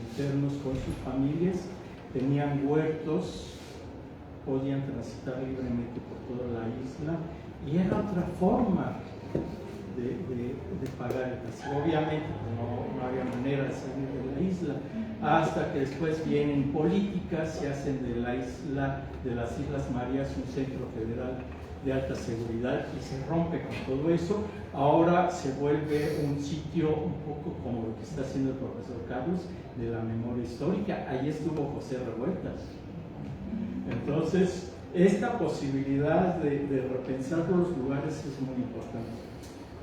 internos con sus familias, tenían huertos, podían transitar libremente por toda la isla, y era otra forma de pagar el castigo. Obviamente no había manera de salir de la isla, hasta que después vienen políticas, se hacen de la isla, de las Islas Marías, un centro federal de alta seguridad, y se rompe con todo eso. Ahora se vuelve un sitio un poco como lo que está haciendo el profesor Carlos, de la memoria histórica. Ahí estuvo José Revueltas. Entonces, esta posibilidad de repensar los lugares es muy importante.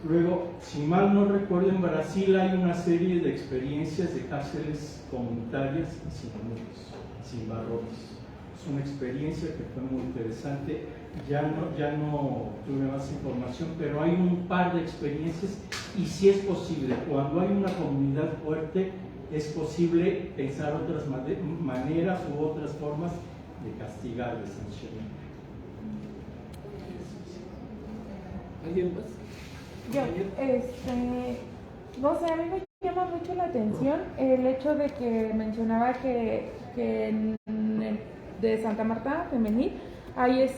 Luego, si mal no recuerdo, en Brasil hay una serie de experiencias de cárceles comunitarias sin muros, sin barrotes. Es una experiencia que fue muy interesante. Ya no tuve más información, pero hay un par de experiencias, y sí es posible, cuando hay una comunidad fuerte, es posible pensar otras maneras u otras formas de castigar, de sancionar. ¿Alguien más? Yo, no sé, a mí me llama mucho la atención el hecho de que mencionaba que de Santa Marta, Femenil, hay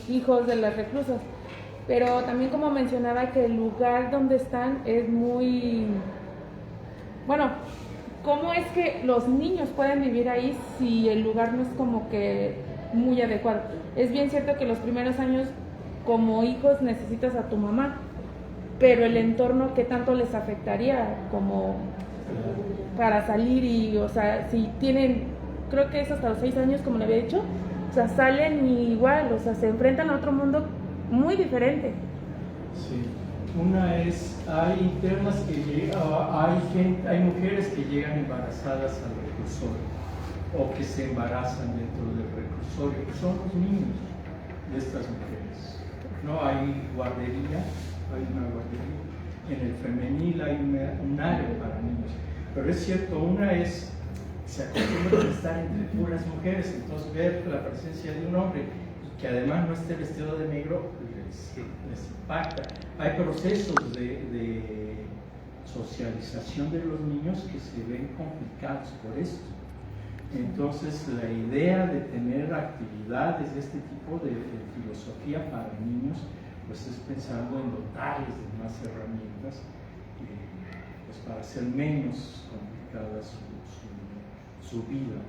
hijos de las reclusas, pero también como mencionaba que el lugar donde están es muy, bueno, ¿cómo es que los niños pueden vivir ahí si el lugar no es como que muy adecuado? Es bien cierto que los primeros años como hijos necesitas a tu mamá, pero el entorno, ¿qué tanto les afectaría como para salir? Y, o sea, si tienen, creo que es hasta los 6 años, como le había dicho, o sea, salen y igual, o sea, se enfrentan a otro mundo muy diferente. Sí. Una es, hay internas que llegan, hay mujeres que llegan embarazadas al reclusorio o que se embarazan dentro del reclusorio, que son los niños de estas mujeres. No hay guardería, hay una guardería. En el femenil hay un área para niños. Pero es cierto, una es, se acostumbra a estar entre puras mujeres, entonces ver la presencia de un hombre que además no esté vestido de negro les impacta. Hay procesos de socialización de los niños que se ven complicados por esto. Entonces la idea de tener actividades de este tipo de filosofía para niños pues es pensando en dotarles de más herramientas pues para hacer menos complicada su vida.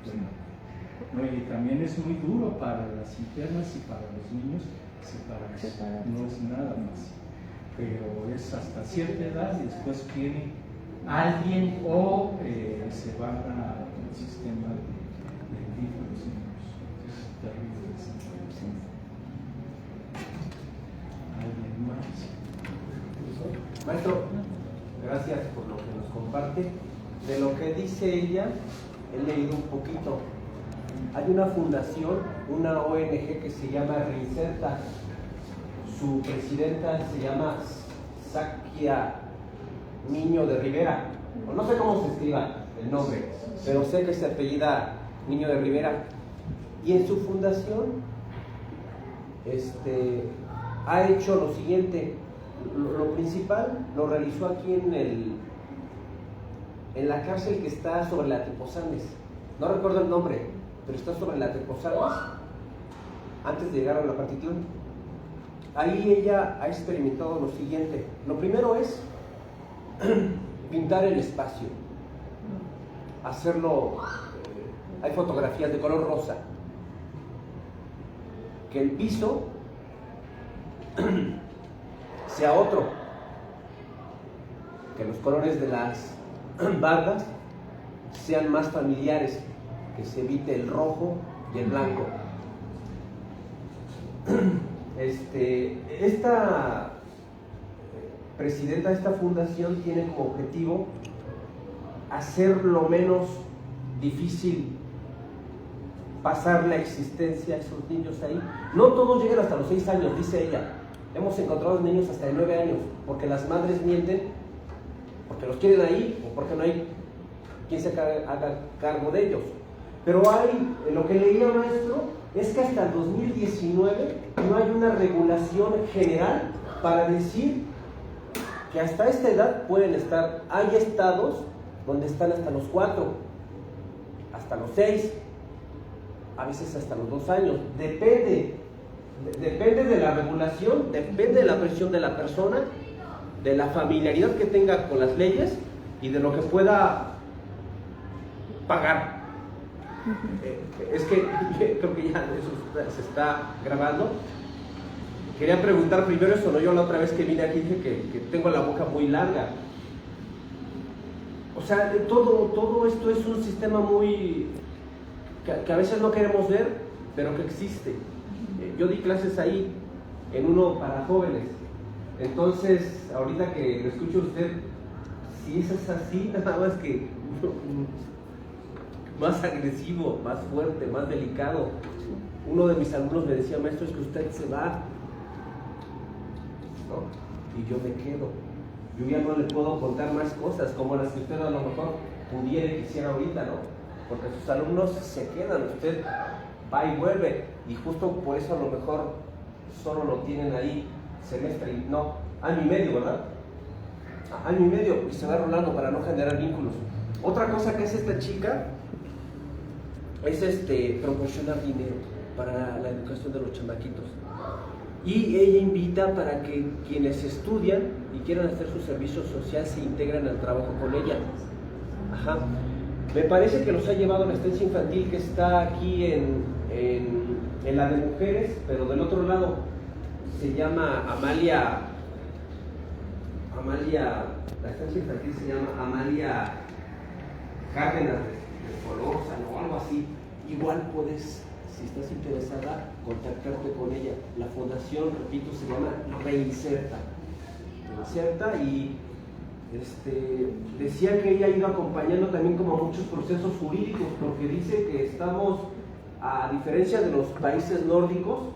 ¿No? Y también es muy duro para las internas y para los niños separarse. No es nada más, pero es hasta cierta edad y después viene alguien o se van al sistema de los niños. Es terrible. ¿Alguien más? Maestro, gracias por lo que nos comparte. De lo que dice ella, he leído un poquito. Hay una fundación, una ONG que se llama Reinserta. Su presidenta se llama Sakia Niño de Rivera. O no sé cómo se escriba el nombre, pero sé que se apellida Niño de Rivera. Y en su fundación ha hecho lo siguiente. Lo principal lo realizó aquí en la cárcel que está sobre la Tepozanes. No recuerdo el nombre, pero está sobre la Tepozanes, antes de llegar a la Partitlán. Ahí ella ha experimentado lo siguiente. Lo primero es pintar el espacio, hacerlo, hay fotografías de color rosa, que el piso sea otro, que los colores de las bardas sean más familiares, que se evite el rojo y el blanco. Esta presidenta de esta fundación tiene como objetivo hacer lo menos difícil pasar la existencia de esos niños ahí. No todos llegan hasta los 6 años, dice ella. Hemos encontrado niños hasta de 9 años, porque las madres mienten, porque los quieren ahí o porque no hay quien se haga cargo de ellos. Pero hay, lo que leía maestro, es que hasta el 2019 no hay una regulación general para decir que hasta esta edad pueden estar. Hay estados donde están hasta los 4, hasta los 6, a veces hasta los 2 años. Depende de la regulación, depende de la presión de la persona, de la familiaridad que tenga con las leyes y de lo que pueda pagar. Es que creo que ya eso se está grabando. Quería preguntar primero eso, ¿no? Yo la otra vez que vine aquí dije que tengo la boca muy larga. O sea, todo esto es un sistema muy que a veces no queremos ver, pero que existe. Yo di clases ahí, en uno para jóvenes. Entonces, ahorita que lo escucho a usted, si eso es así, nada más que más agresivo, más fuerte, más delicado. Uno de mis alumnos me decía, maestro, es que usted se va, ¿no? Y yo me quedo. Yo ya no le puedo contar más cosas como las que usted a lo mejor pudiera y quisiera ahorita, ¿no? Porque sus alumnos se quedan, usted va y vuelve, y justo por eso a lo mejor solo lo tienen ahí semestre, no, año y medio, ¿verdad? Año y medio, y se va rolando para no generar vínculos. Otra cosa que hace esta chica es proporcionar dinero para la educación de los chamaquitos. Y ella invita para que quienes estudian y quieran hacer su servicio social se integren al trabajo con ella. Ajá. Me parece que los ha llevado a la estancia infantil que está aquí en la de mujeres, pero del otro lado se llama Amalia, la estancia infantil se llama Amalia Cárdenas de Solórzano o algo así. Igual puedes, si estás interesada, contactarte con ella. La fundación, repito, se llama Reinserta. cierta, y decía que ella ha ido acompañando también como muchos procesos jurídicos, porque dice que estamos, a diferencia de los países nórdicos,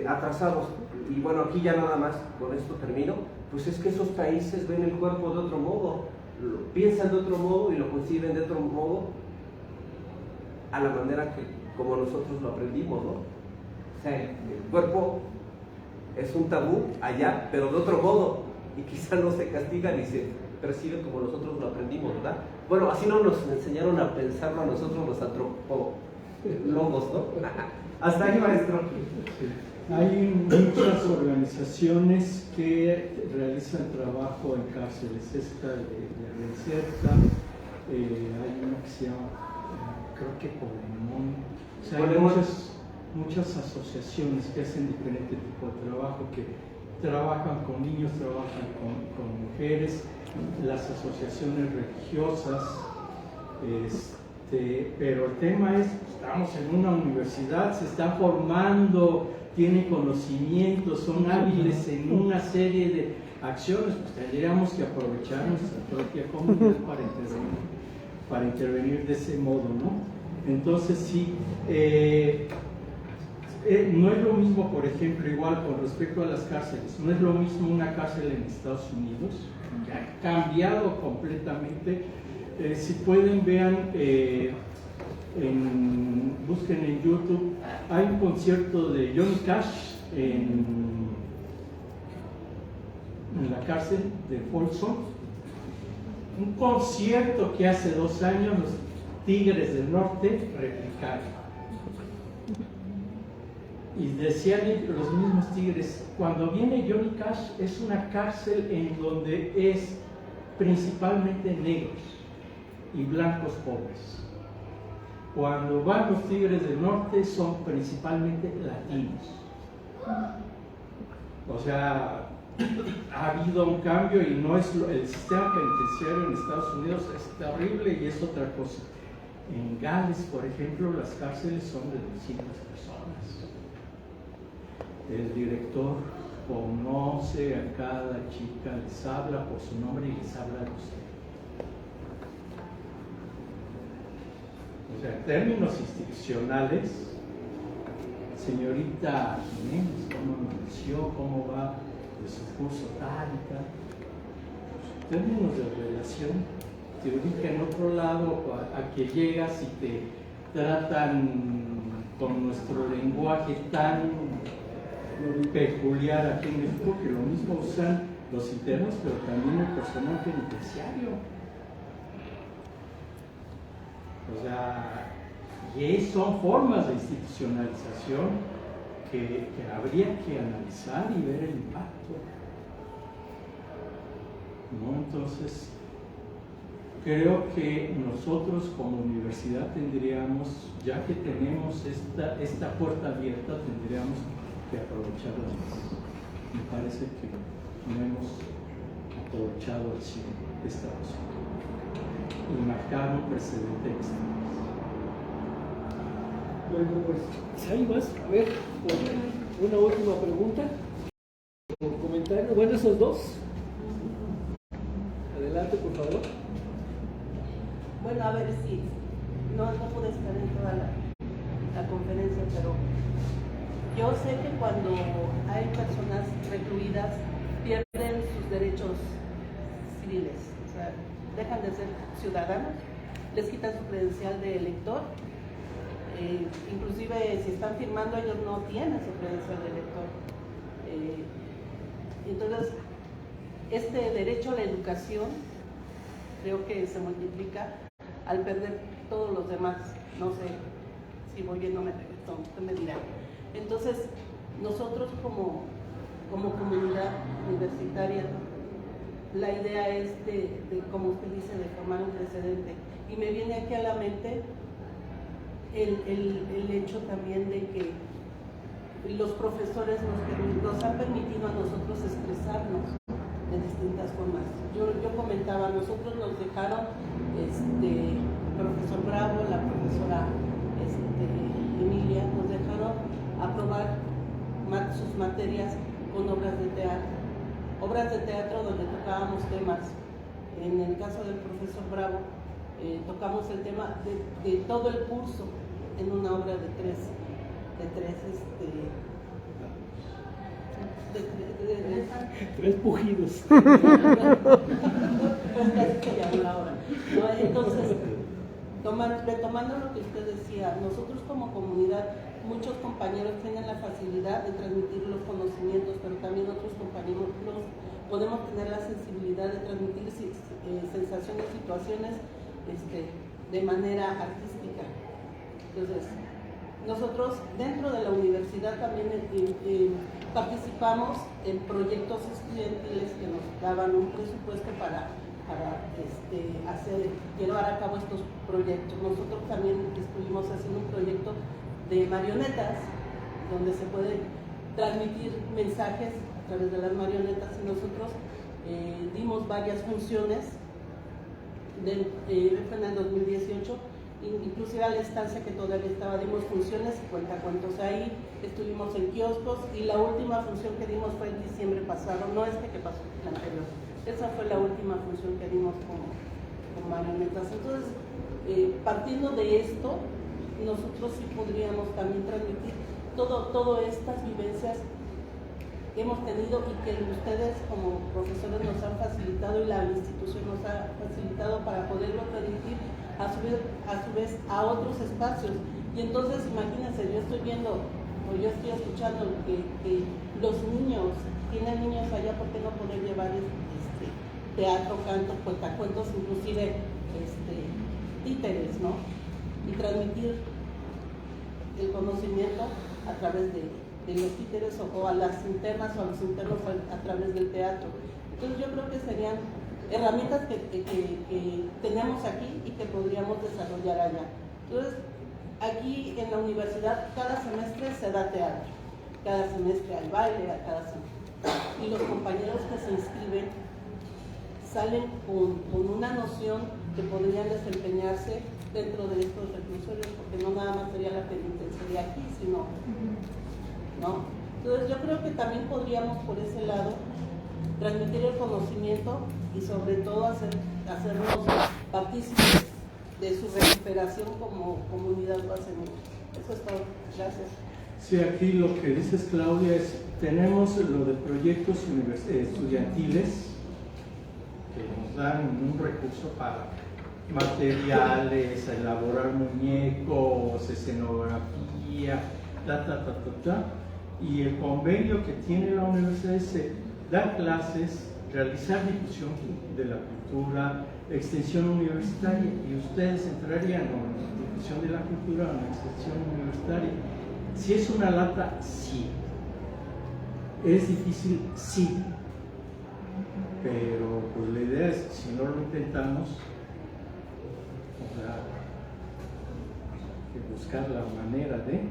atrasados. Y bueno, aquí ya nada más, con esto termino, pues es que esos países ven el cuerpo de otro modo, piensan de otro modo y lo conciben de otro modo, a la manera que como nosotros lo aprendimos, ¿no? O sea, el cuerpo es un tabú allá, pero de otro modo, y quizá no se castiga ni se percibe como nosotros lo aprendimos, ¿verdad? Bueno, así no nos enseñaron a pensarlo a nosotros los antropólogos, ¿no? Hasta ahí, maestro. Hay muchas organizaciones que realizan trabajo en cárceles. Esta de Reinserta, hay una que se llama, creo que Polemón. O sea, hay muchas asociaciones que hacen diferente tipo de trabajo, que trabajan con niños, trabajan con mujeres, las asociaciones religiosas. Pero el tema es, estamos en una universidad, se están formando, tienen conocimientos, son hábiles en una serie de acciones, pues tendríamos que aprovechar nuestra propia comunidad para intervenir de ese modo, ¿no? Entonces sí, no es lo mismo, por ejemplo, igual con respecto a las cárceles, no es lo mismo una cárcel en Estados Unidos, que ha cambiado completamente. Si pueden, vean, busquen en YouTube, hay un concierto de Johnny Cash en la cárcel de Folsom, un concierto que hace 2 años los Tigres del Norte replicaron. Y decían los mismos Tigres, cuando viene Johnny Cash es una cárcel en donde es principalmente negros y blancos pobres. Cuando van los Tigres del Norte son principalmente latinos. O sea, ha habido un cambio y no es el sistema penitenciario en Estados Unidos es terrible y es otra cosa. En Gales, por ejemplo, las cárceles son de 200 personas. El director conoce a cada chica, les habla por su nombre y les habla de usted. O sea, en términos institucionales, señorita Jiménez, ¿cómo nació? ¿Cómo va de su curso tal y tal? En términos de relación, te ubica en otro lado a que llegas y te tratan con nuestro lenguaje tan peculiar aquí en México, que lo mismo usan los internos, pero también el personal penitenciario. O sea, y son formas de institucionalización que habría que analizar y ver el impacto, ¿no? Entonces, creo que nosotros como universidad tendríamos, ya que tenemos esta puerta abierta, tendríamos que aprovecharla más. Me parece que no hemos aprovechado al 100 esta posibilidad y marcar un precedente externo. Bueno, pues ahí más. A ver, una última pregunta o comentario. Bueno, esos dos. Adelante, por favor. Bueno, a ver si no pude estar en toda la conferencia, pero yo sé que cuando hay personas recluidas pierden sus derechos civiles, o sea, dejan de ser ciudadanos, les quitan su credencial de elector, inclusive si están firmando ellos no tienen su credencial de elector. Entonces, este derecho a la educación creo que se multiplica al perder todos los demás. No sé si voy bien o me regreso, usted me dirá. Entonces, nosotros como comunidad universitaria, la idea es de, como usted dice, de formar un precedente. Y me viene aquí a la mente el hecho también de que los profesores nos han permitido a nosotros expresarnos de distintas formas. Yo comentaba, nosotros nos dejaron, profesor Bravo, la profesora Emilia, nos dejaron aprobar sus materias con obras de teatro. obras de teatro donde tocábamos temas. En el caso del profesor Bravo, tocamos el tema de todo el curso en una obra de tres pujidos. Entonces, retomando lo que usted decía, nosotros como comunidad, muchos compañeros tienen la facilidad de transmitir los conocimientos, pero también otros compañeros podemos tener la sensibilidad de transmitir sensaciones, situaciones de manera artística. Entonces, nosotros dentro de la universidad también participamos en proyectos estudiantiles que nos daban un presupuesto para llevar a cabo estos proyectos. Nosotros también estuvimos haciendo un proyecto de marionetas donde se puede transmitir mensajes a través de las marionetas, y nosotros dimos varias funciones fue en el 2018, inclusive a la estancia que todavía estaba, dimos funciones y cuentacuentos ahí, estuvimos en kioscos, y la última función que dimos fue en diciembre pasado, no que pasó, la anterior. Esa fue la última función que dimos con marionetas. Entonces, partiendo de esto, nosotros sí podríamos también transmitir todas estas vivencias que hemos tenido y que ustedes como profesores nos han facilitado y la institución nos ha facilitado para poderlo transmitir a su vez a otros espacios. Y entonces imagínense, yo estoy viendo o yo estoy escuchando que los niños, tienen niños allá, ¿por qué no poder llevar teatro, canto, cuentacuentos, inclusive títeres, ¿no? Y transmitir el conocimiento a través de los títeres o a las internas o a los internos a través del teatro. Entonces yo creo que serían herramientas que tenemos aquí y que podríamos desarrollar allá. Entonces, aquí en la universidad cada semestre se da teatro, cada semestre hay baile, y los compañeros que se inscriben salen con una noción que podrían desempeñarse dentro de estos reclusorios, porque no nada más sería la penitenciaría aquí, sino, ¿no? Entonces yo creo que también podríamos por ese lado transmitir el conocimiento y sobre todo hacernos partícipes de su recuperación como comunidad lo hacemos. Eso es todo. Gracias. Sí, aquí lo que dices, Claudia, es tenemos lo de proyectos estudiantiles que nos dan un recurso para materiales, elaborar muñecos, escenografía, y el convenio que tiene la universidad es dar clases, realizar difusión de la cultura, extensión universitaria, y ustedes entrarían en difusión de la cultura o en extensión universitaria. Si es una lata, sí. Es difícil, sí. Pero pues la idea es, si no lo intentamos, que buscar la manera de,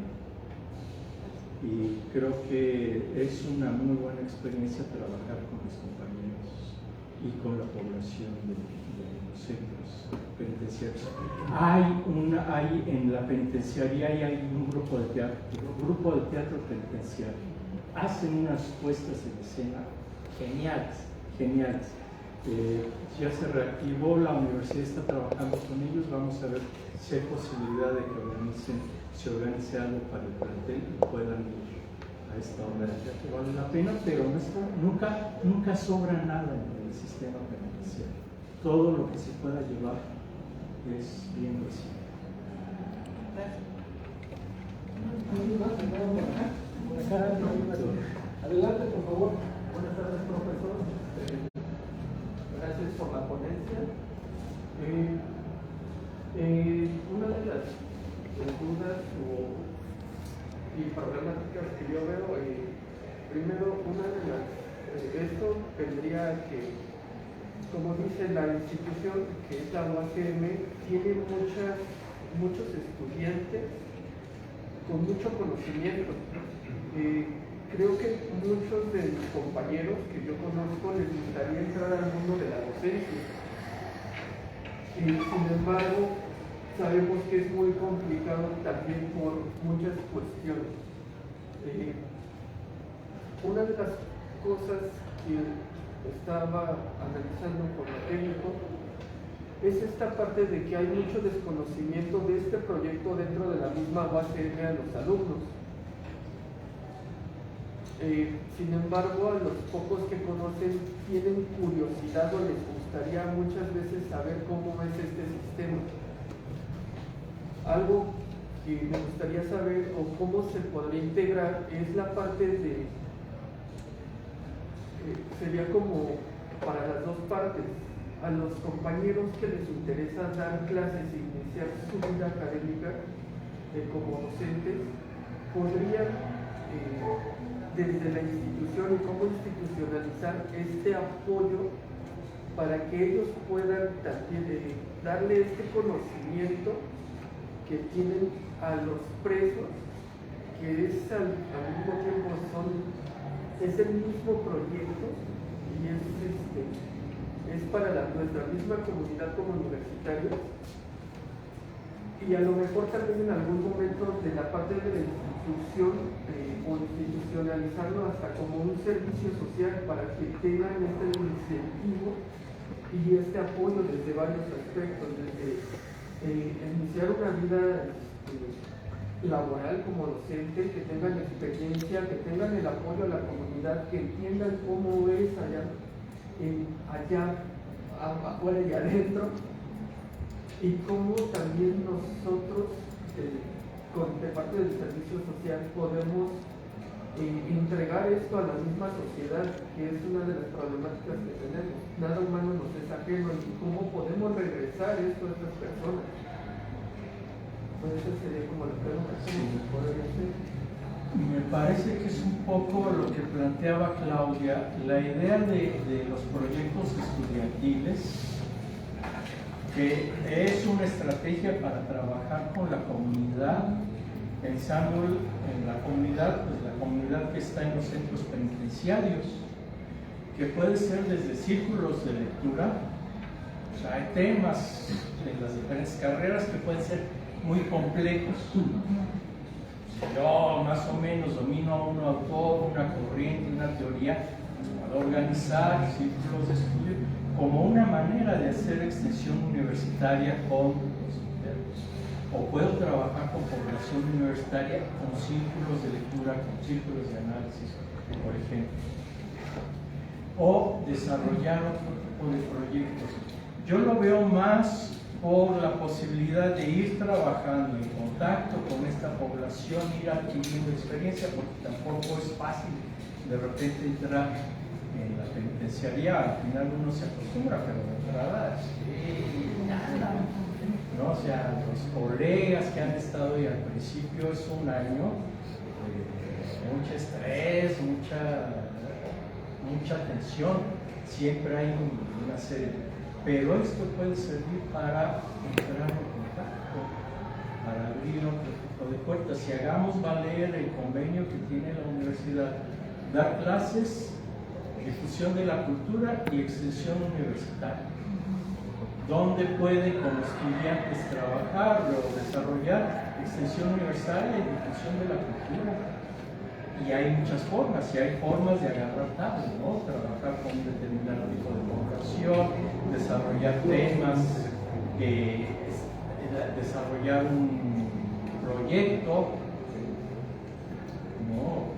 y creo que es una muy buena experiencia trabajar con los compañeros y con la población de los centros penitenciarios. Hay en la penitenciaría hay un grupo de teatro penitenciario. Hacen unas puestas en escena geniales. Ya se reactivó, la universidad está trabajando con ellos, vamos a ver si hay posibilidad de que se organice algo para el plantel y puedan ir a esta obra de teatro. Vale la pena, pero nunca sobra nada en el sistema penitenciario. Todo lo que se pueda llevar es bien recibido. Adelante, por favor. Buenas tardes, profesor. Gracias por la ponencia. Una de las dudas y problemáticas que yo veo, primero, esto tendría que, como dice la institución, que es la UACM, tiene muchos estudiantes con mucho conocimiento. Creo que muchos de mis compañeros que yo conozco les gustaría entrar al mundo de la docencia. Sin embargo, sabemos que es muy complicado también por muchas cuestiones. Una de las cosas que estaba analizando con lo técnico, es esta parte de que hay mucho desconocimiento de este proyecto dentro de la misma UACM a los alumnos. Sin embargo, a los pocos que conocen tienen curiosidad o les gustaría muchas veces saber cómo es este sistema. Algo que me gustaría saber o cómo se podría integrar es la parte de, sería como para las dos partes, a los compañeros que les interesa dar clases e iniciar su vida académica como docentes, podrían desde la institución y cómo institucionalizar este apoyo para que ellos puedan también darle este conocimiento que tienen a los presos, que es al mismo tiempo es el mismo proyecto y es para nuestra misma comunidad como universitarios, y a lo mejor también en algún momento de la parte de la institución o institucionalizarlo hasta como un servicio social para que tengan este incentivo y este apoyo desde varios aspectos, desde iniciar una vida laboral como docente, que tengan experiencia, que tengan el apoyo a la comunidad, que entiendan cómo es allá afuera y adentro, y cómo también nosotros de parte del servicio social podemos entregar esto a la misma sociedad, que es una de las problemáticas que tenemos. Nada humano nos es ajeno, y cómo podemos regresar esto a estas personas. Pues esa sería como la pregunta que se podría hacer. Me parece que es un poco lo que planteaba Claudia, la idea de los proyectos estudiantiles, que es una estrategia para trabajar con la comunidad, pensando en la comunidad, pues la comunidad que está en los centros penitenciarios, que puede ser desde círculos de lectura, o sea, hay temas en las diferentes carreras que pueden ser muy complejos. Yo más o menos domino un autor, una corriente, una teoría, puedo organizar círculos de estudio como una manera de hacer extensión universitaria con los internos. O puedo trabajar con población universitaria con círculos de lectura, con círculos de análisis, por ejemplo. O desarrollar otro tipo de proyectos. Yo lo veo más por la posibilidad de ir trabajando en contacto con esta población, ir adquiriendo experiencia, porque tampoco es fácil de repente entrar en la penitenciaría. Al final uno se acostumbra, pero de entrada nada, ¿no? O sea, los colegas que han estado ahí al principio es un año de mucho estrés, mucha tensión, siempre hay una serie. Pero esto puede servir para entrar en contacto, para abrir otro tipo de puertas. Si hagamos valer el convenio que tiene la universidad, dar clases, difusión de la cultura y extensión universitaria, donde pueden como estudiantes trabajar o desarrollar extensión universitaria y difusión de la cultura. Y hay muchas formas, y hay formas de agarrar tablas, ¿no? Trabajar con un determinado tipo de población, desarrollar temas, desarrollar un proyecto, ¿no?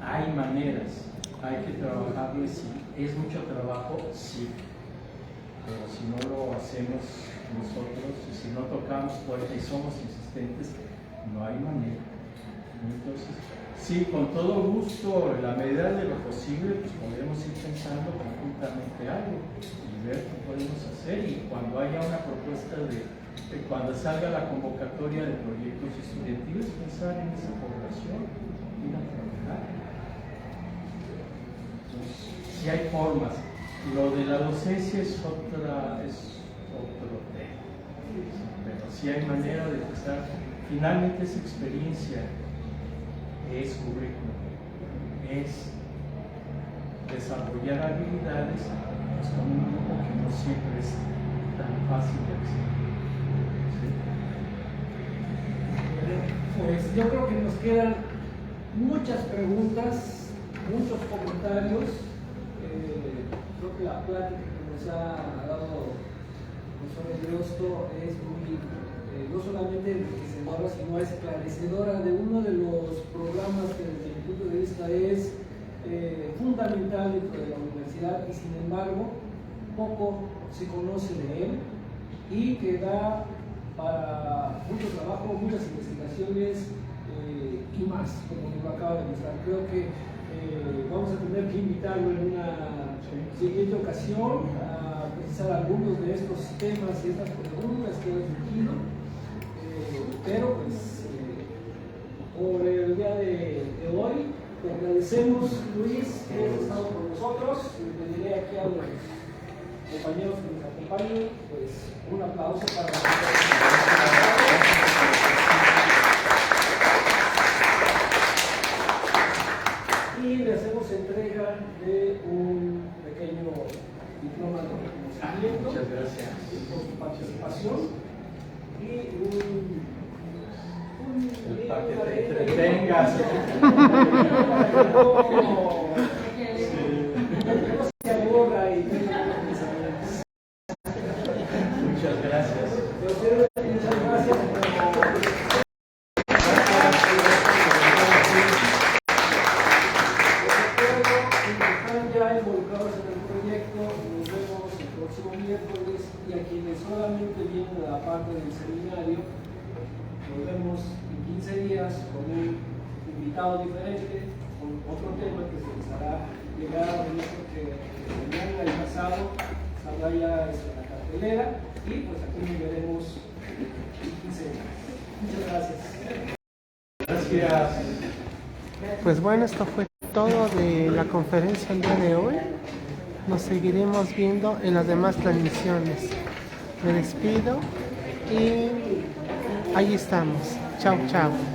Hay maneras, hay que trabajarlo, sí. Es mucho trabajo, sí, pero si no lo hacemos nosotros, y si no tocamos fuerte y somos insistentes, no hay manera. Entonces, sí, con todo gusto, en la medida de lo posible, pues podemos ir pensando conjuntamente algo y ver qué podemos hacer. Y cuando haya una propuesta cuando salga la convocatoria de proyectos estudiantiles, pensar en esa población, ir a trabajar. Entonces, sí hay formas. Lo de la docencia es otro tema, pero sí hay manera de empezar. Finalmente esa experiencia es currículum, es desarrollar habilidades pues, con un grupo que no siempre es tan fácil de acceder. ¿Sí? Pues yo creo que nos quedan muchas preguntas, muchos comentarios. creo que la plática que nos ha dado el profesor Eliosto es muy, no solamente enriquecedora, sino esclarecedora de uno de los programas que desde mi punto de vista es fundamental dentro de la universidad y sin embargo poco se conoce de él y que da para mucho trabajo, muchas investigaciones y más, como lo acaba de mostrar. Creo que vamos a tener que invitarlo en una siguiente ocasión a precisar algunos de estos temas y estas preguntas que he surgido, pero pues por el día de hoy te agradecemos, Luis, que hayas estado con nosotros. Le pediré aquí a los compañeros que nos acompañen pues un aplauso para y le hacemos entrega de un pequeño diploma de reconocimiento. Muchas gracias por su participación y para que te entretengas. no se aburra y tenga pensamientos. Muchas gracias. Muchas gracias. Involucrados en el proyecto, nos vemos el próximo miércoles y a quienes solamente vienen de la parte del seminario, nos vemos en 15 días con un invitado diferente, con otro tema que se les hará llegar, que mañana y pasado saldrá ya en la cartelera y pues aquí nos veremos en 15 días. Muchas gracias. Gracias. Pues bueno, esto fue todo de la conferencia el día de hoy. Nos seguiremos viendo en las demás transmisiones. Me despido y ahí estamos. Chao, chao.